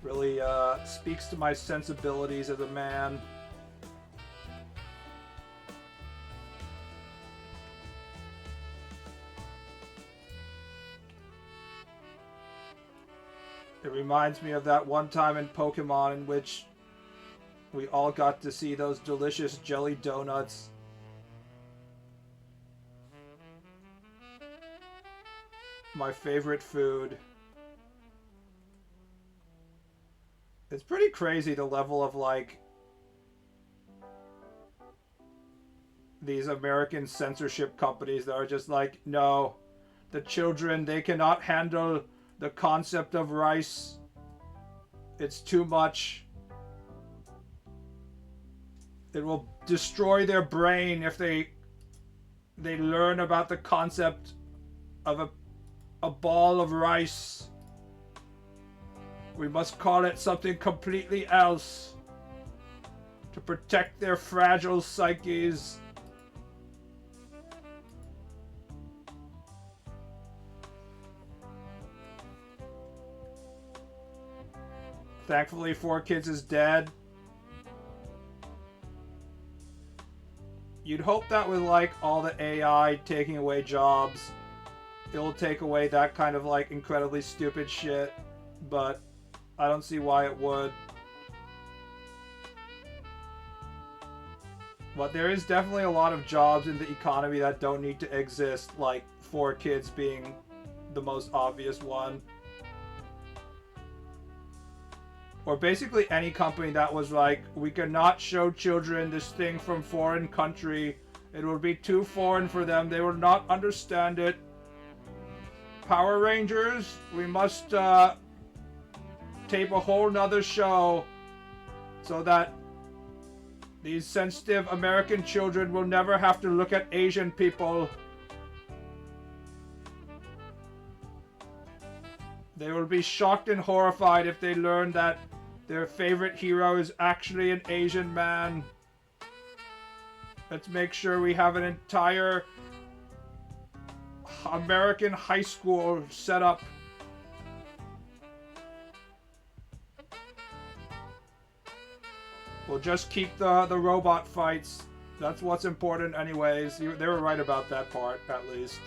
Really speaks to my sensibilities as a man. It reminds me of that one time in Pokemon in which we all got to see those delicious jelly donuts. My favorite food. It's pretty crazy the level of like these American censorship companies that are just like, no, the children, they cannot handle the concept of rice. It's too much. It will destroy their brain if they learn about the concept of a ball of rice. We must call it something completely else to protect their fragile psyches. Thankfully, 4Kids is dead. You'd hope that with like all the AI taking away jobs, it'll take away that kind of like incredibly stupid shit, but I don't see why it would. But there is definitely a lot of jobs in the economy that don't need to exist, like 4Kids being the most obvious one. Or basically any company that was like, we cannot show children this thing from foreign country. It will be too foreign for them. They will not understand it. Power Rangers, we must tape a whole nother show so that these sensitive American children will never have to look at Asian people. They will be shocked and horrified if they learn that their favorite hero is actually an Asian man. Let's make sure we have an entire American high school set up. We'll just keep the robot fights. That's what's important anyways. They were right about that part, at least.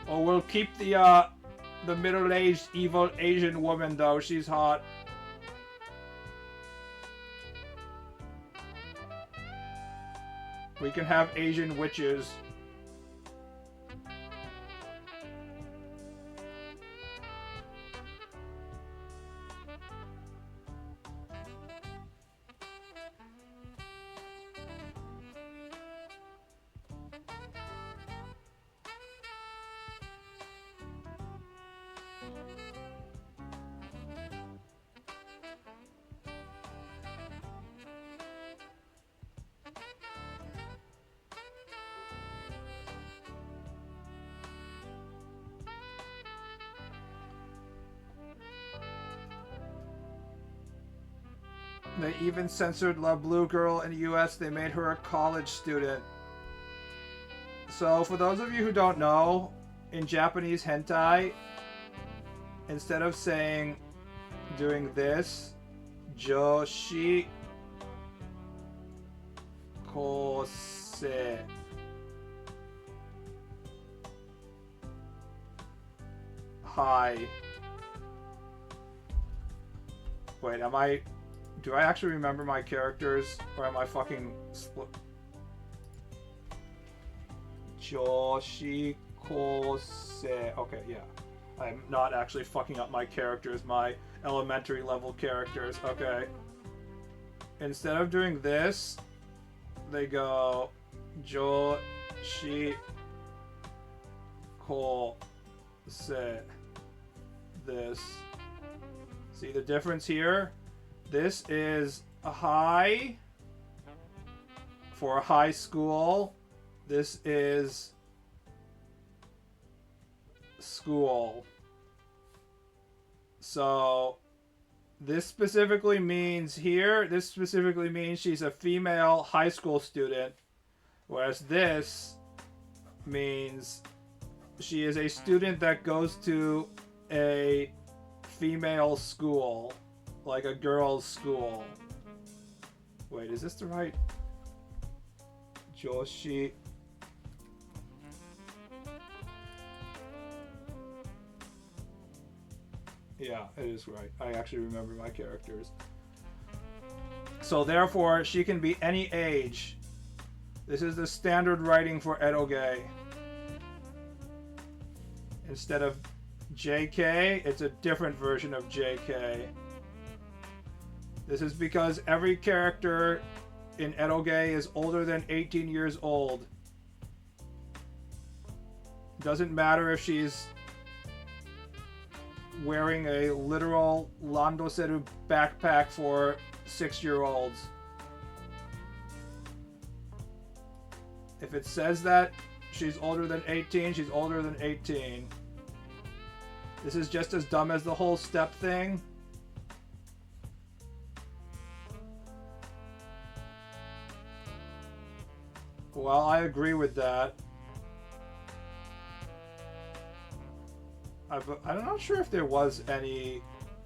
Or we'll keep the middle-aged evil Asian woman, though. She's hot. We can have Asian witches. They even censored La Blue Girl in the US. They made her a college student. So, for those of you who don't know, in Japanese hentai, instead of doing this, Joshi Kose. Hi. Wait, do I actually remember my characters, or am I fucking split? Joshi Kose. Okay, yeah. I'm not actually fucking up my characters, my elementary level characters. Okay. Instead of doing this, they go Jo Shi Ko Se. This. See the difference here? This is a high for a high school. This is school. So this specifically means here, this specifically means she's a female high school student, whereas this means she is a student that goes to a female school, like a girls' school. Wait, is this the right? Joshi. Yeah, it is right. I actually remember my characters. So therefore, she can be any age. This is the standard writing for eroge. Instead of JK, it's a different version of JK. This is because every character in eroge is older than 18 years old. Doesn't matter if she's wearing a literal Landoseru backpack for 6-year-olds. If it says that she's older than 18, she's older than 18. This is just as dumb as the whole step thing. Well, I agree with that. I'm not sure if there was any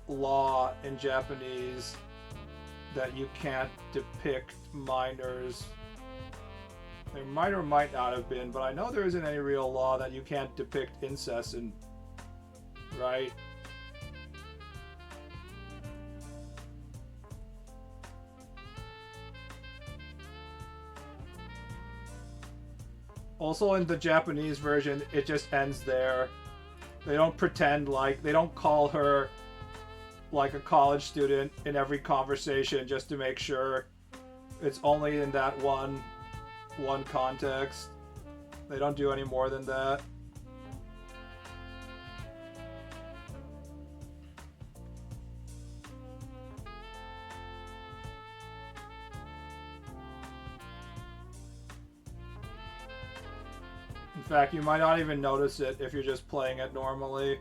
law in Japanese that you can't depict minors. There might or might not have been, but I know there isn't any real law that you can't depict incest in, right? Also in the Japanese version, it just ends there. They don't pretend like, they don't call her like a college student in every conversation just to make sure it's only in that one context. They don't do any more than that. In fact, you might not even notice it if you're just playing it normally.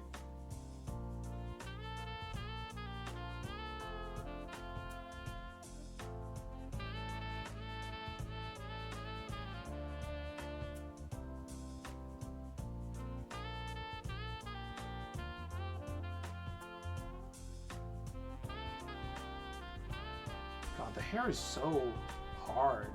God, the hair is so hard.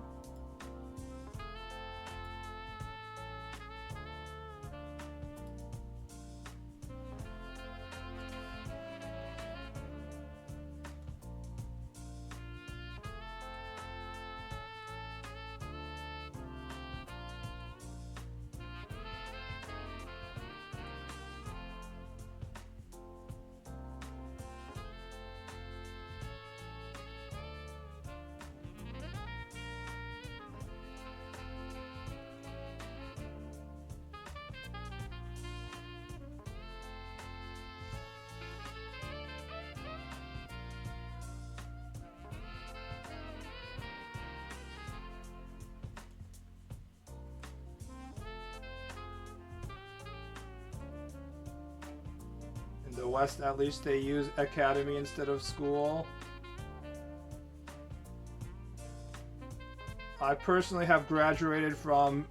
In the West, at least, they use academy instead of school. I personally have graduated from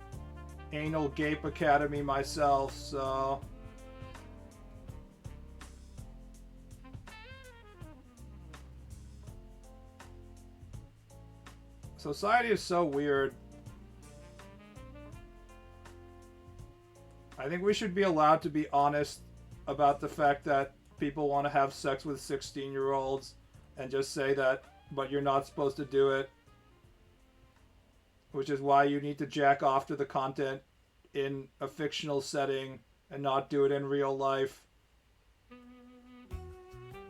Anal Gape Academy myself, so... Society is so weird. I think we should be allowed to be honest about the fact that people want to have sex with 16-year-olds and just say that, but you're not supposed to do it. Which is why you need to jack off to the content in a fictional setting and not do it in real life.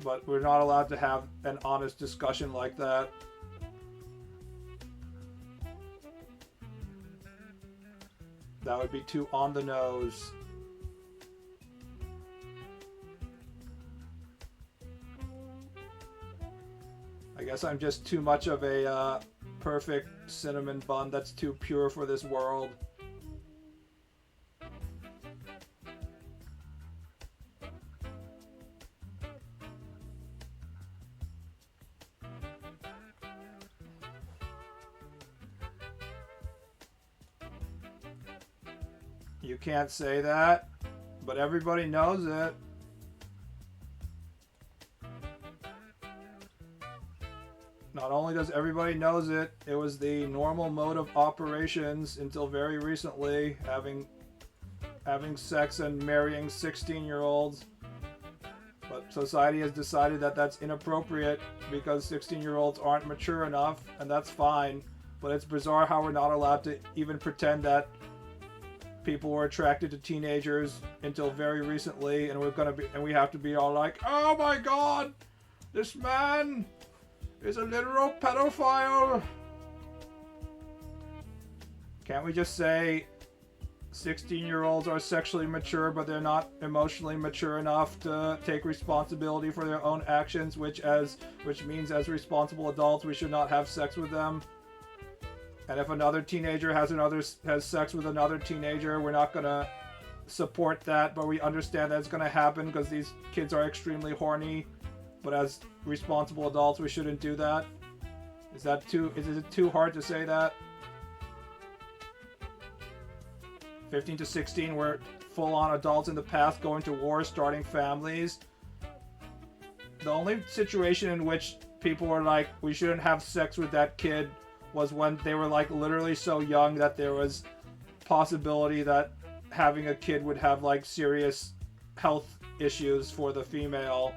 but we're not allowed to have an honest discussion like that. That would be too on the nose. I guess I'm just too much of a perfect cinnamon bun that's too pure for this world. You can't say that, but everybody knows it. Not only does everybody knows it, it was the normal mode of operations until very recently, having sex and marrying 16-year-olds. But society has decided that that's inappropriate because 16-year-olds aren't mature enough, and that's fine. But it's bizarre how we're not allowed to even pretend that people were attracted to teenagers until very recently, and we have to be all like, "Oh my God, this man is a literal pedophile." Can't we just say 16-year-olds are sexually mature, but they're not emotionally mature enough to take responsibility for their own actions, which means as responsible adults we should not have sex with them? And if another teenager has sex with another teenager, we're not gonna support that, but we understand that it's gonna happen because these kids are extremely horny. But as responsible adults, we shouldn't do that. Is it too hard to say that? 15 to 16 were full-on adults in the past, going to war, starting families. The only situation in which people were like, we shouldn't have sex with that kid, was when they were like literally so young that there was possibility that having a kid would have like serious health issues for the female.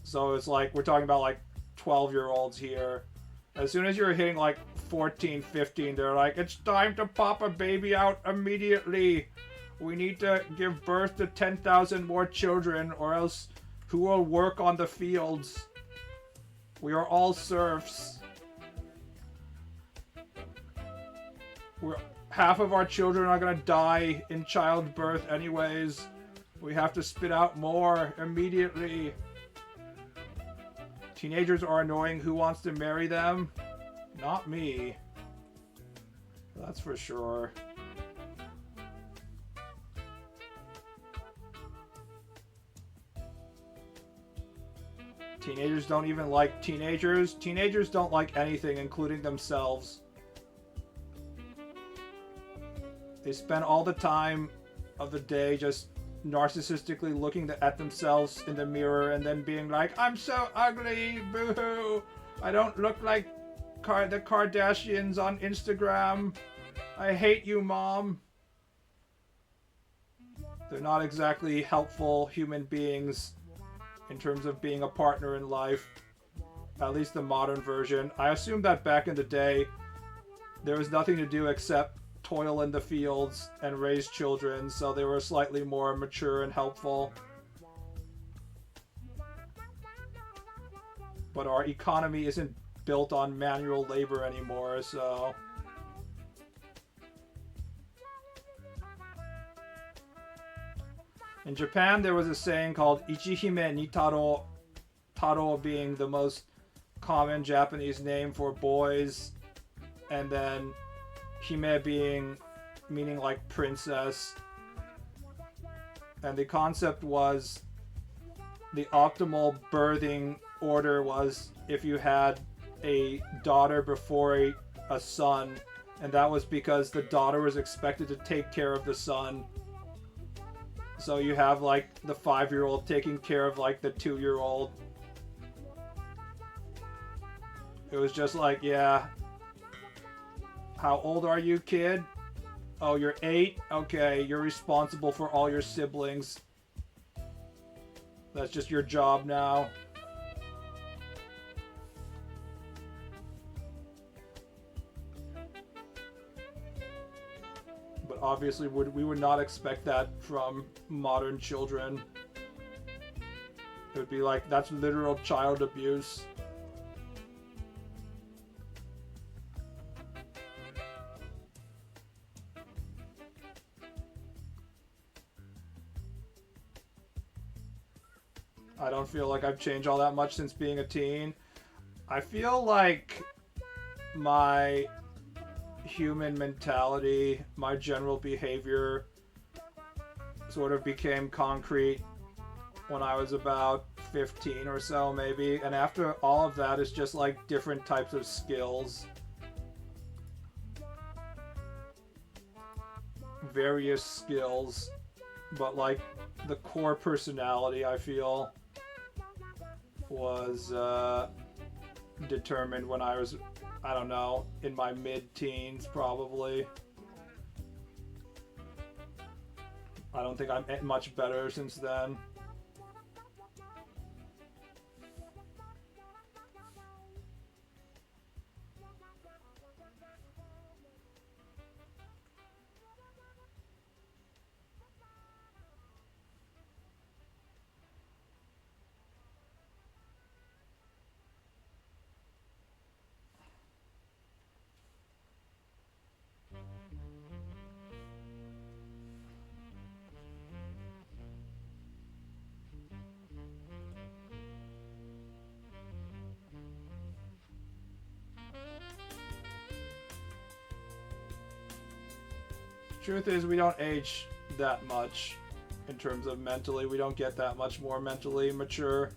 So it's like, we're talking about like 12-year-olds here. As soon as you're hitting like 14, 15, they're like, it's time to pop a baby out immediately. We need to give birth to 10,000 more children, or else who will work on the fields? We are all serfs. Half of our children are gonna die in childbirth anyways. We have to spit out more immediately. Teenagers are annoying. Who wants to marry them? Not me. That's for sure. Teenagers don't even like teenagers. Teenagers don't like anything, including themselves. They spend all the time of the day just narcissistically looking at themselves in the mirror and then being like, I'm so ugly, boo-hoo. I don't look like the Kardashians on Instagram. I hate you, Mom. They're not exactly helpful human beings in terms of being a partner in life. At least the modern version. I assume that back in the day, there was nothing to do except toil in the fields and raise children, so they were slightly more mature and helpful. But our economy isn't built on manual labor anymore, so... In Japan, there was a saying called Ichihime ni Taro, Taro being the most common Japanese name for boys, and then Hime meaning like princess. And the concept was, the optimal birthing order was if you had a daughter before a son, and that was because the daughter was expected to take care of the son. So you have like the 5-year-old taking care of like the 2-year-old. It was just like, yeah. How old are you, kid? Oh, you're 8? Okay, you're responsible for all your siblings. That's just your job now. But obviously we would not expect that from modern children. It It would be like, that's literal child abuse. I don't feel like I've changed all that much since being a teen. I feel like my human mentality, my general behavior sort of became concrete when I was about 15 or so, maybe. And after all of that, it's just like different types of skills. Various skills. But like the core personality, I feel, was determined when I was, I don't know, in my mid-teens probably. I don't think I'm much better since then. Truth is, we don't age that much in terms of mentally. We don't get that much more mentally mature.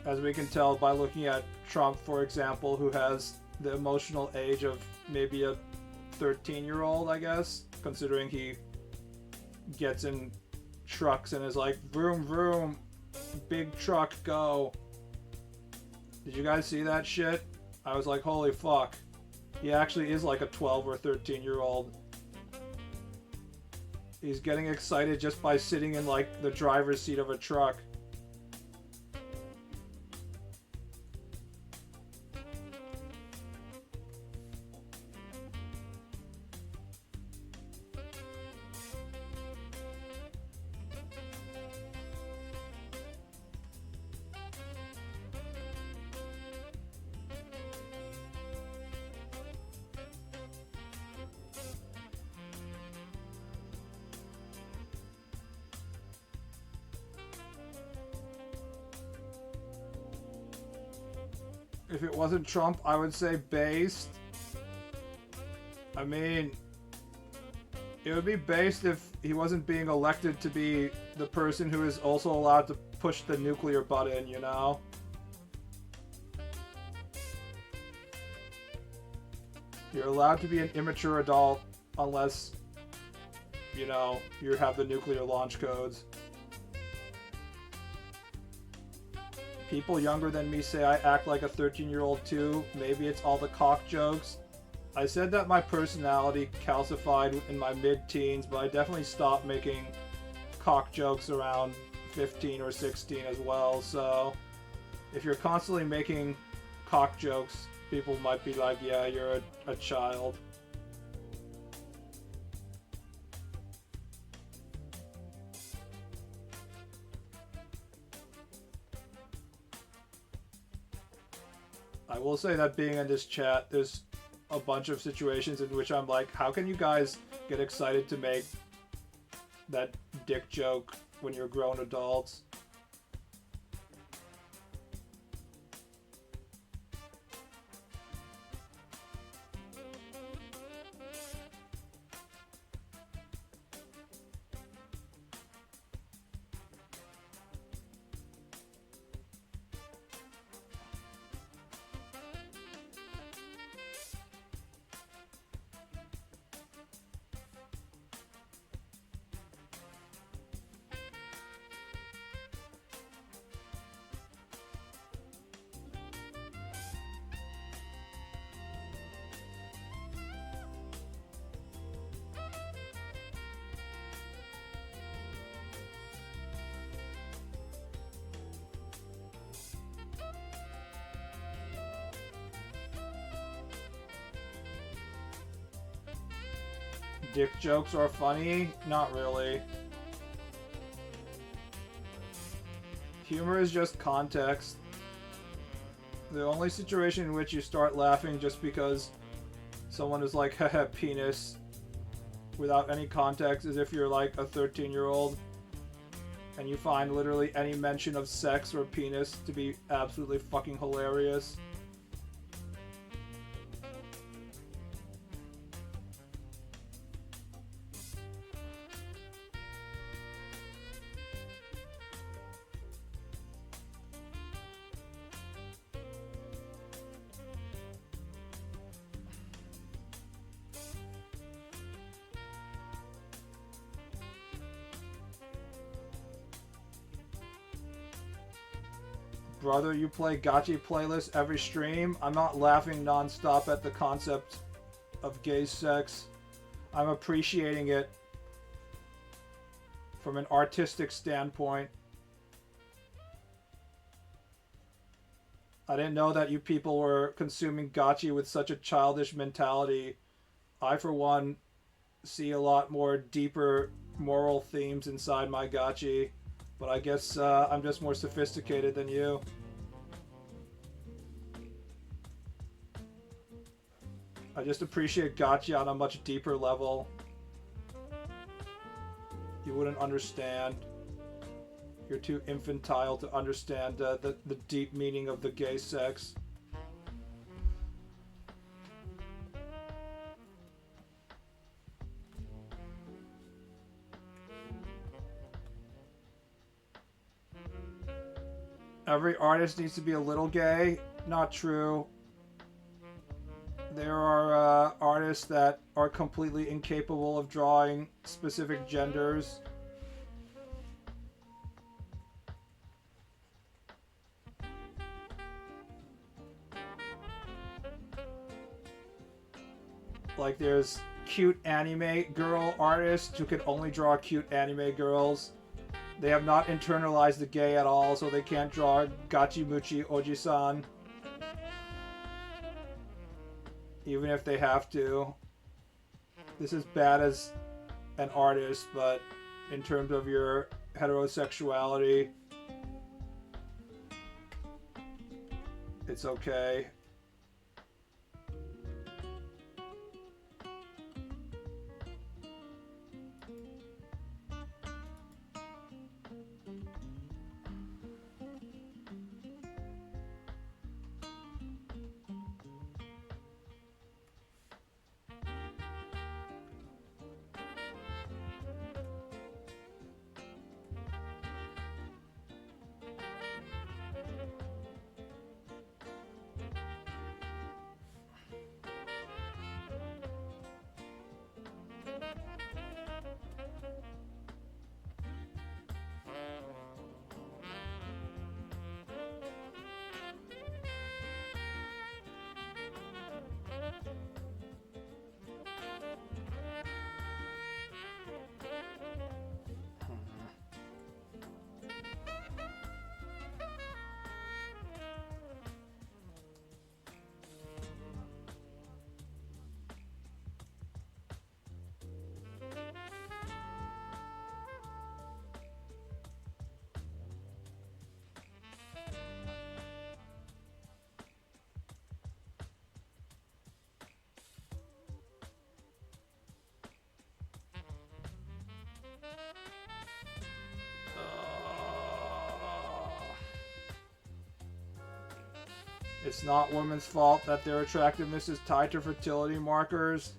As we can tell by looking at Trump, for example, who has the emotional age of maybe a 13-year-old, I guess, considering he gets in trucks and is like, vroom, vroom, big truck, go. Did you guys see that shit? I was like, holy fuck. He actually is like a 12 or 13-year-old. He's getting excited just by sitting in like the driver's seat of a truck. If it wasn't Trump, I would say based. I mean, it would be based if he wasn't being elected to be the person who is also allowed to push the nuclear button, you know? You're allowed to be an immature adult unless, you know, you have the nuclear launch codes. People younger than me say I act like a 13-year-old too. Maybe it's all the cock jokes. I said that my personality calcified in my mid-teens, but I definitely stopped making cock jokes around 15 or 16 as well. So if you're constantly making cock jokes, people might be like, yeah, you're a child. I will say that being in this chat, there's a bunch of situations in which I'm like, how can you guys get excited to make that dick joke when you're grown adults? Dick jokes are funny? Not really. Humor is just context. The only situation in which you start laughing just because someone is like, haha, penis, without any context, is if you're like a 13-year-old and you find literally any mention of sex or penis to be absolutely fucking hilarious. Brother, you play gacha playlists every stream? I'm not laughing non-stop at the concept of gay sex. I'm appreciating it from an artistic standpoint. I didn't know that you people were consuming gacha with such a childish mentality. I, for one, see a lot more deeper moral themes inside my gacha. But I guess I'm just more sophisticated than you. I just appreciate gacha on a much deeper level. You wouldn't understand. You're too infantile to understand the deep meaning of the gay sex. Every artist needs to be a little gay. Not true. There are artists that are completely incapable of drawing specific genders. Like there's cute anime girl artists who can only draw cute anime girls. They have not internalized the gay at all, so they can't draw Gachimuchi Oji-san. Even if they have to. This is bad as an artist, but in terms of your heterosexuality, it's okay. It's not women's fault that their attractiveness is tied to fertility markers.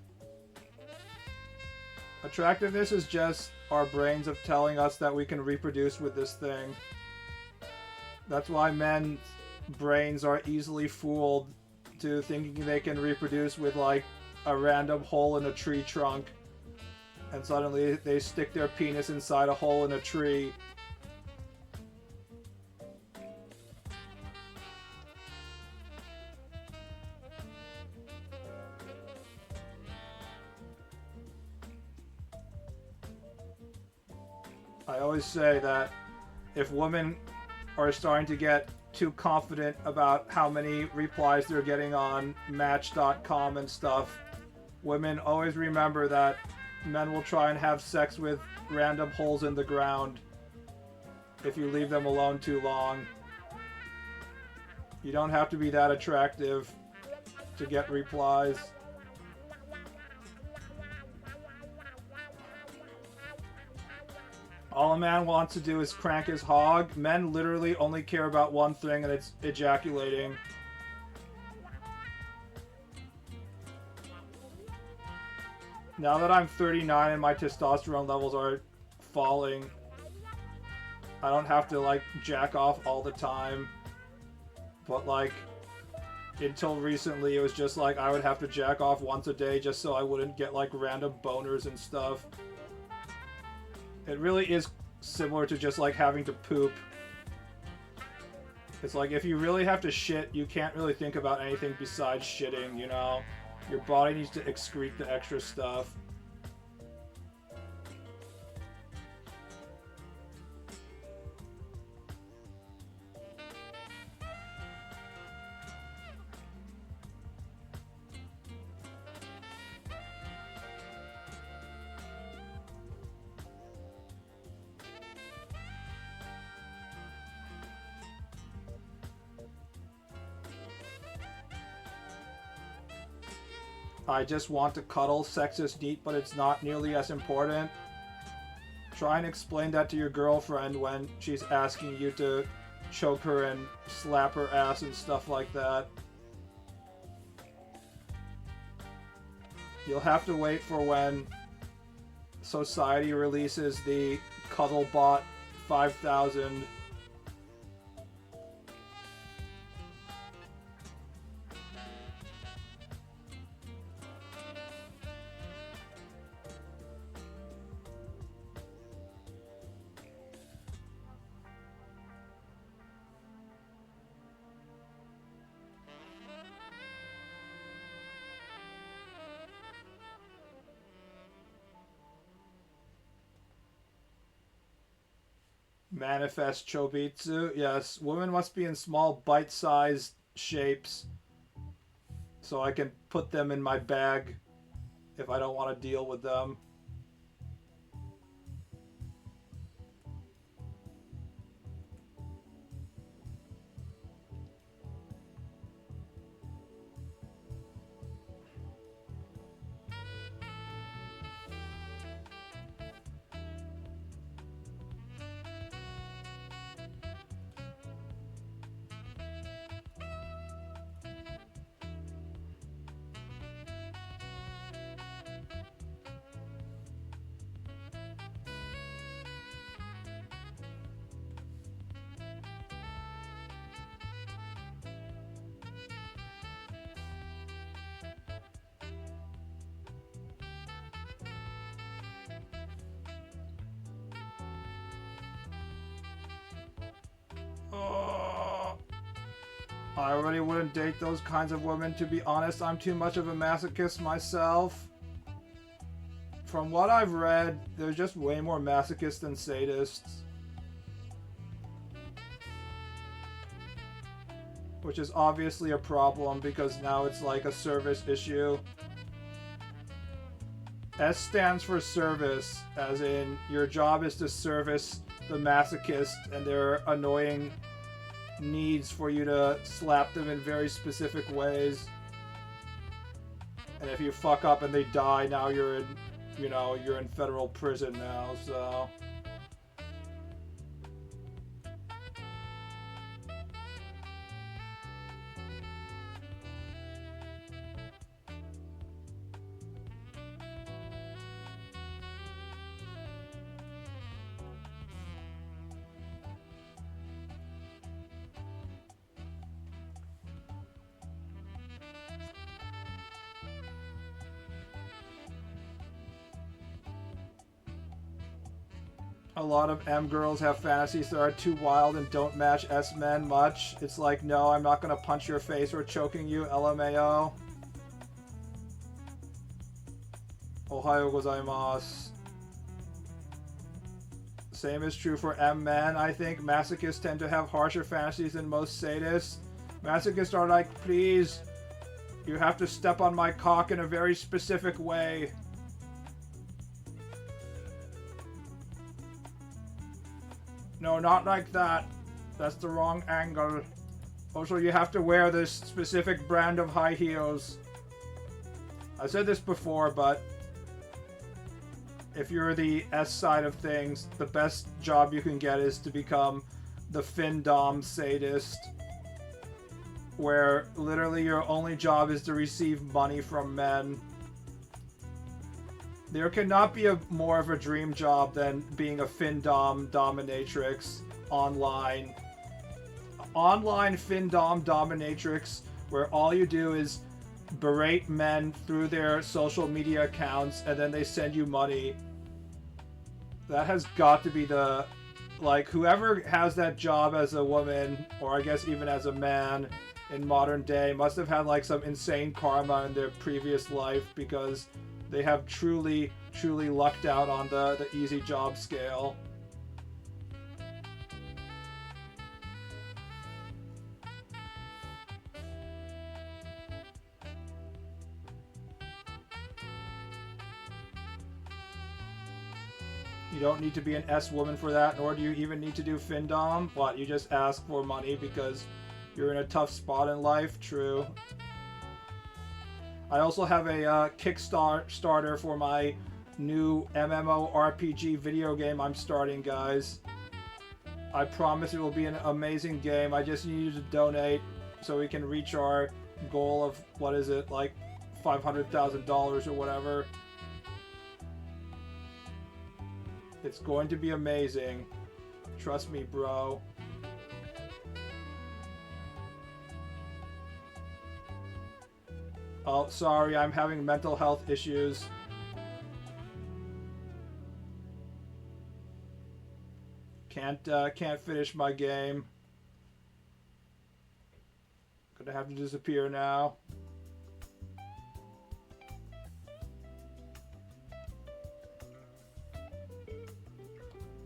Attractiveness is just our brains of telling us that we can reproduce with this thing. That's why men's brains are easily fooled to thinking they can reproduce with like a random hole in a tree trunk. And suddenly they stick their penis inside a hole in a tree. I always say that if women are starting to get too confident about how many replies they're getting on Match.com and stuff, women always remember that men will try and have sex with random holes in the ground. if you leave them alone too long. You don't have to be that attractive to get replies. All a man wants to do is crank his hog. Men literally only care about one thing, and it's ejaculating. Now that I'm 39 and my testosterone levels are falling, I don't have to, like, jack off all the time. But, like, until recently, it was just like I would have to jack off once a day just so I wouldn't get, like, random boners and stuff. It really is similar to just, like, having to poop. It's like, if you really have to shit, you can't really think about anything besides shitting, you know? Your body needs to excrete the extra stuff. I just want to cuddle. Sex is neat, but it's not nearly as important. Try and explain that to your girlfriend when she's asking you to choke her and slap her ass and stuff like that. You'll have to wait for when society releases the CuddleBot 5000. Manifest Chobitsu. Yes, women must be in small bite-sized shapes so I can put them in my bag if I don't want to deal with them. I already wouldn't date those kinds of women. To be honest, I'm too much of a masochist myself. From what I've read, there's just way more masochists than sadists. Which is obviously a problem because now it's like a service issue. S stands for service, as in your job is to service the masochist and their annoying needs for you to slap them in very specific ways. And if you fuck up and they die, now you're in, you know, you're in federal prison now, so... A lot of M girls have fantasies that are too wild and don't match S men much. It's like, no, I'm not gonna punch your face or choking you, LMAO. Ohayo gozaimasu. Same is true for M men. I think masochists tend to have harsher fantasies than most sadists. Masochists are like, please, you have to step on my cock in a very specific way. No, not like that. That's the wrong angle. Also, you have to wear this specific brand of high heels. I said this before, but if you're the S side of things, the best job you can get is to become the findom sadist, where literally your only job is to receive money from men. There cannot be a more of a dream job than being a findom dominatrix online. Online findom dominatrix, where all you do is berate men through their social media accounts and then they send you money. That has got to be the... Like, whoever has that job as a woman, or I guess even as a man in modern day, must have had like some insane karma in their previous life, because they have truly lucked out on the easy job scale. You don't need to be an S woman for that, nor do you even need to do findom. What, you just ask for money because you're in a tough spot in life? True. I also have a Kickstarter for my new MMORPG video game I'm starting, guys. I promise it will be an amazing game. I just need you to donate so we can reach our goal of, what is it, like $500,000 or whatever. It's going to be amazing. Trust me, bro. Oh, sorry, I'm having mental health issues. Can't finish my game. Gonna have to disappear now.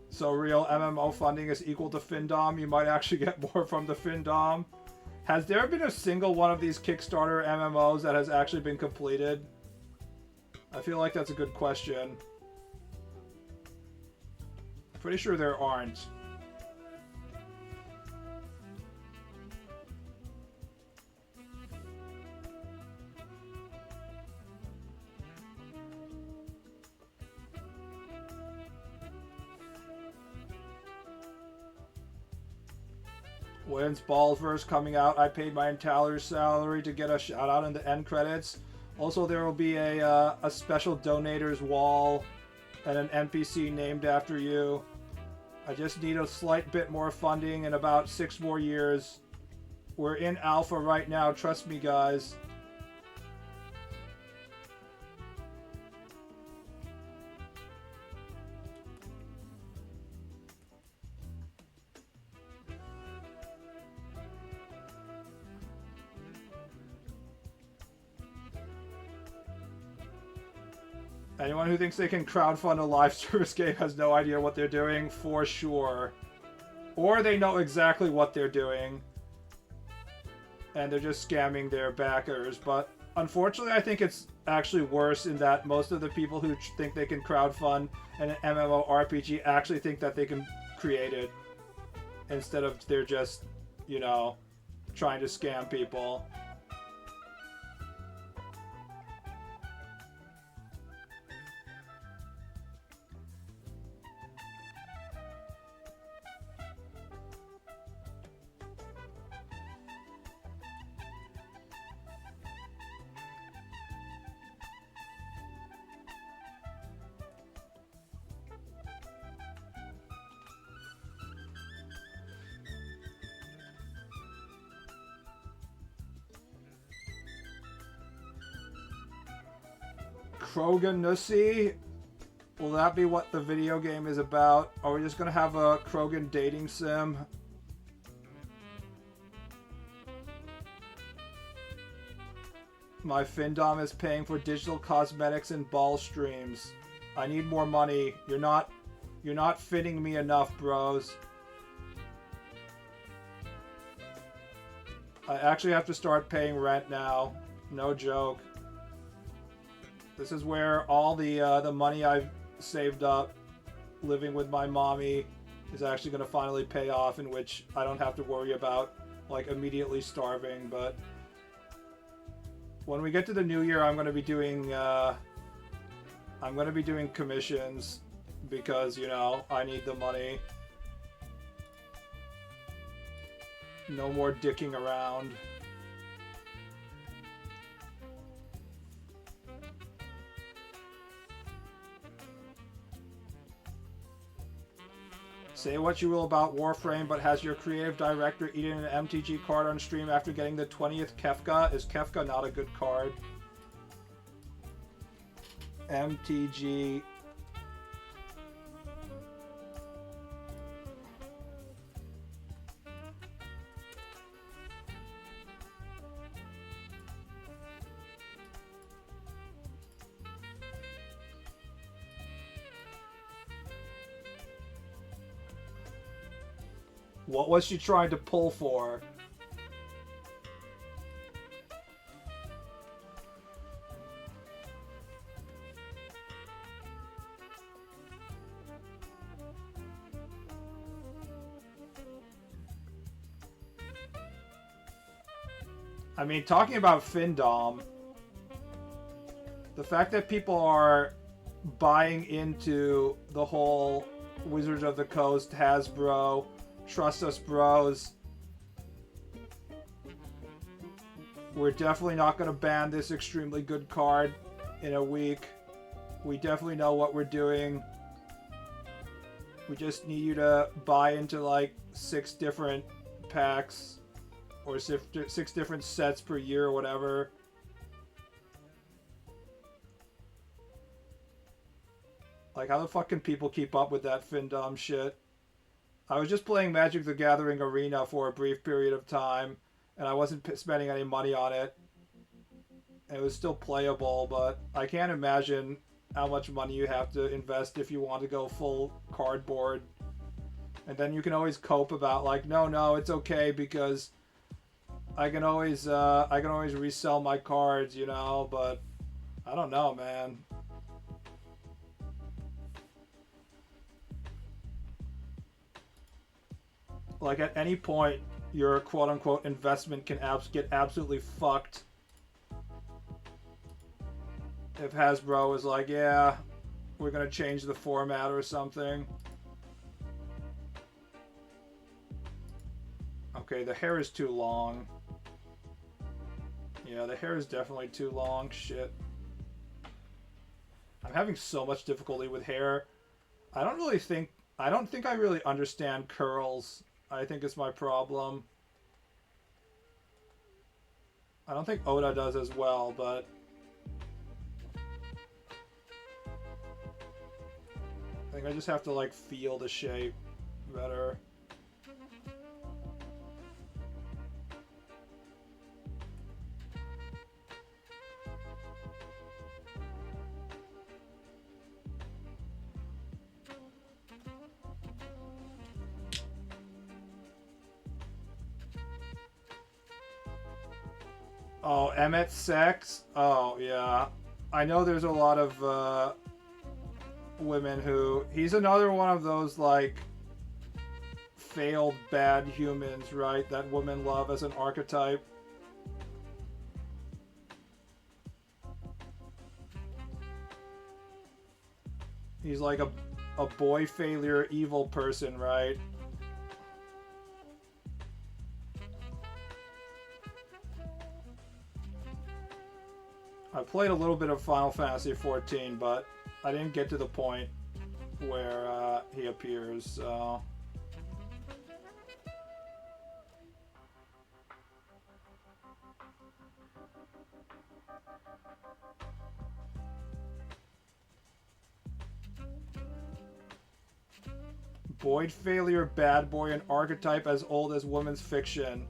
So real MMO funding is equal to findom. You might actually get more from the findom. Has there been a single one of these Kickstarter MMOs that has actually been completed? I feel like that's a good question. Pretty sure there aren't. When's BaalBud coming out? I paid my entire salary to get a shout out in the end credits. Also, there will be a special donators wall and an NPC named after you. I just need a slight bit more funding in about 6 more years. We're in alpha right now, trust me, guys. Anyone who thinks they can crowdfund a live service game has no idea what they're doing, for sure. Or they know exactly what they're doing, and they're just scamming their backers. But unfortunately, I think it's actually worse in that most of the people who think they can crowdfund an MMORPG actually think that they can create it, instead of they're just, you know, trying to scam people. Krogan-USSY? Will that be what the video game is about? Are we just gonna have a Krogan dating sim? My findom is paying for digital cosmetics and ball streams. I need more money. You're not fitting me enough, bros. I actually have to start paying rent now. No joke. This is where all the money I've saved up living with my mommy is actually going to finally pay off, in which I don't have to worry about like immediately starving. But when we get to the new year, I'm going to be doing commissions because, you know, I need the money. No more dicking around. Say what you will about Warframe, but has your creative director eaten an MTG card on stream after getting the 20th Kefka? Is Kefka not a good card? MTG. What was she trying to pull for? I mean, talking about Findom, the fact that people are buying into the whole Wizards of the Coast, Hasbro, trust us bros, we're definitely not going to ban this extremely good card in a week. We definitely know what we're doing. We just need you to buy into like 6 different packs or 6 different sets per year or whatever. Like, how the fuck can people keep up with that Findom shit? I was just playing Magic the Gathering Arena for a brief period of time, and I wasn't spending any money on it. It was still playable, but I can't imagine how much money you have to invest if you want to go full cardboard. And then you can always cope about like, no, it's okay because I can always resell my cards, you know. But I don't know, man. Like, at any point, your quote-unquote investment can get absolutely fucked. If Hasbro is like, yeah, we're gonna change the format or something. Okay, the hair is too long. Yeah, the hair is definitely too long. Shit. I'm having so much difficulty with hair. I don't think I really understand curls. I think it's my problem. I don't think Oda does as well, but I think I just have to like feel the shape better. Oh, Emmett Sex? Oh, yeah. I know there's a lot of women who... He's another one of those, like, failed bad humans, right? That women love as an archetype. He's like a boy failure evil person, right? I played a little bit of Final Fantasy XIV, but I didn't get to the point where he appears, so... Boy failure, bad boy, an archetype as old as women's fiction.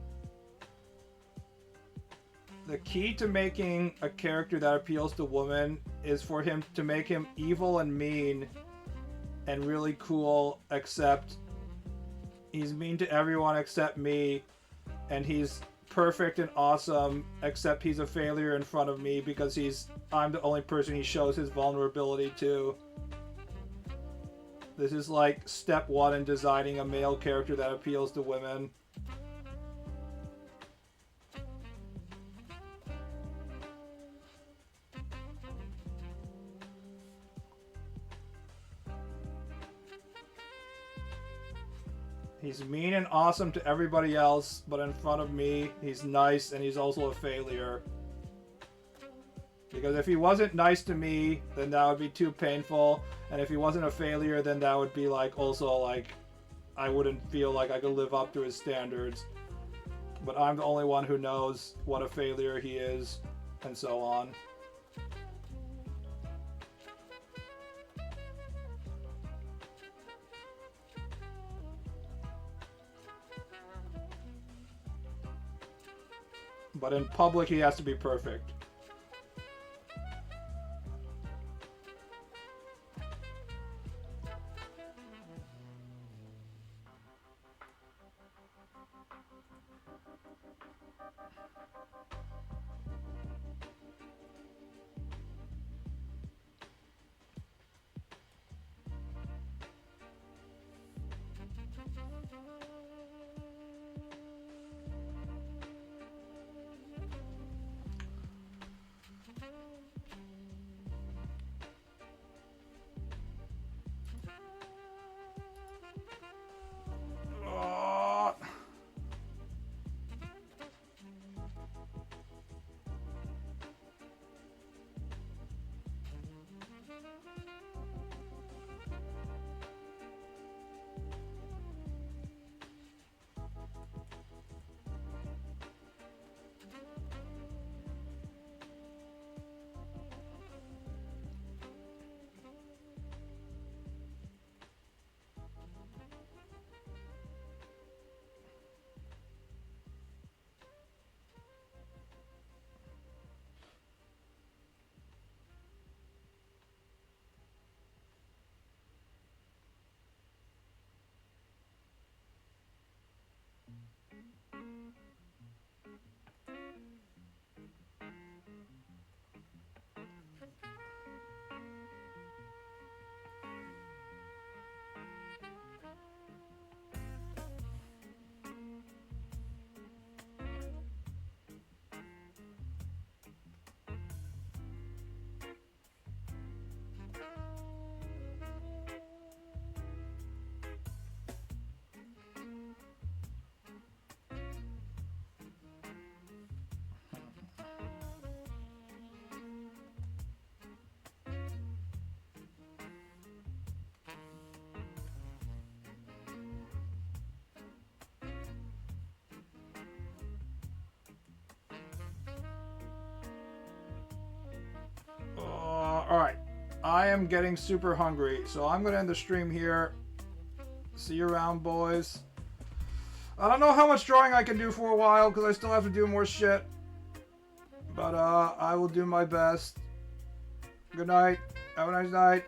The key to making a character that appeals to women is for him to make him evil and mean and really cool, except he's mean to everyone except me, and he's perfect and awesome except he's a failure in front of me because I'm the only person he shows his vulnerability to. This is like step one in designing a male character that appeals to women. He's mean and awesome to everybody else, but in front of me, he's nice and he's also a failure. Because if he wasn't nice to me, then that would be too painful. And if he wasn't a failure, then that would be like also like I wouldn't feel like I could live up to his standards. But I'm the only one who knows what a failure he is, and so on. But in public, he has to be perfect. Alright, I am getting super hungry, so I'm going to end the stream here. See you around, boys. I don't know how much drawing I can do for a while, because I still have to do more shit. But I will do my best. Good night. Have a nice night.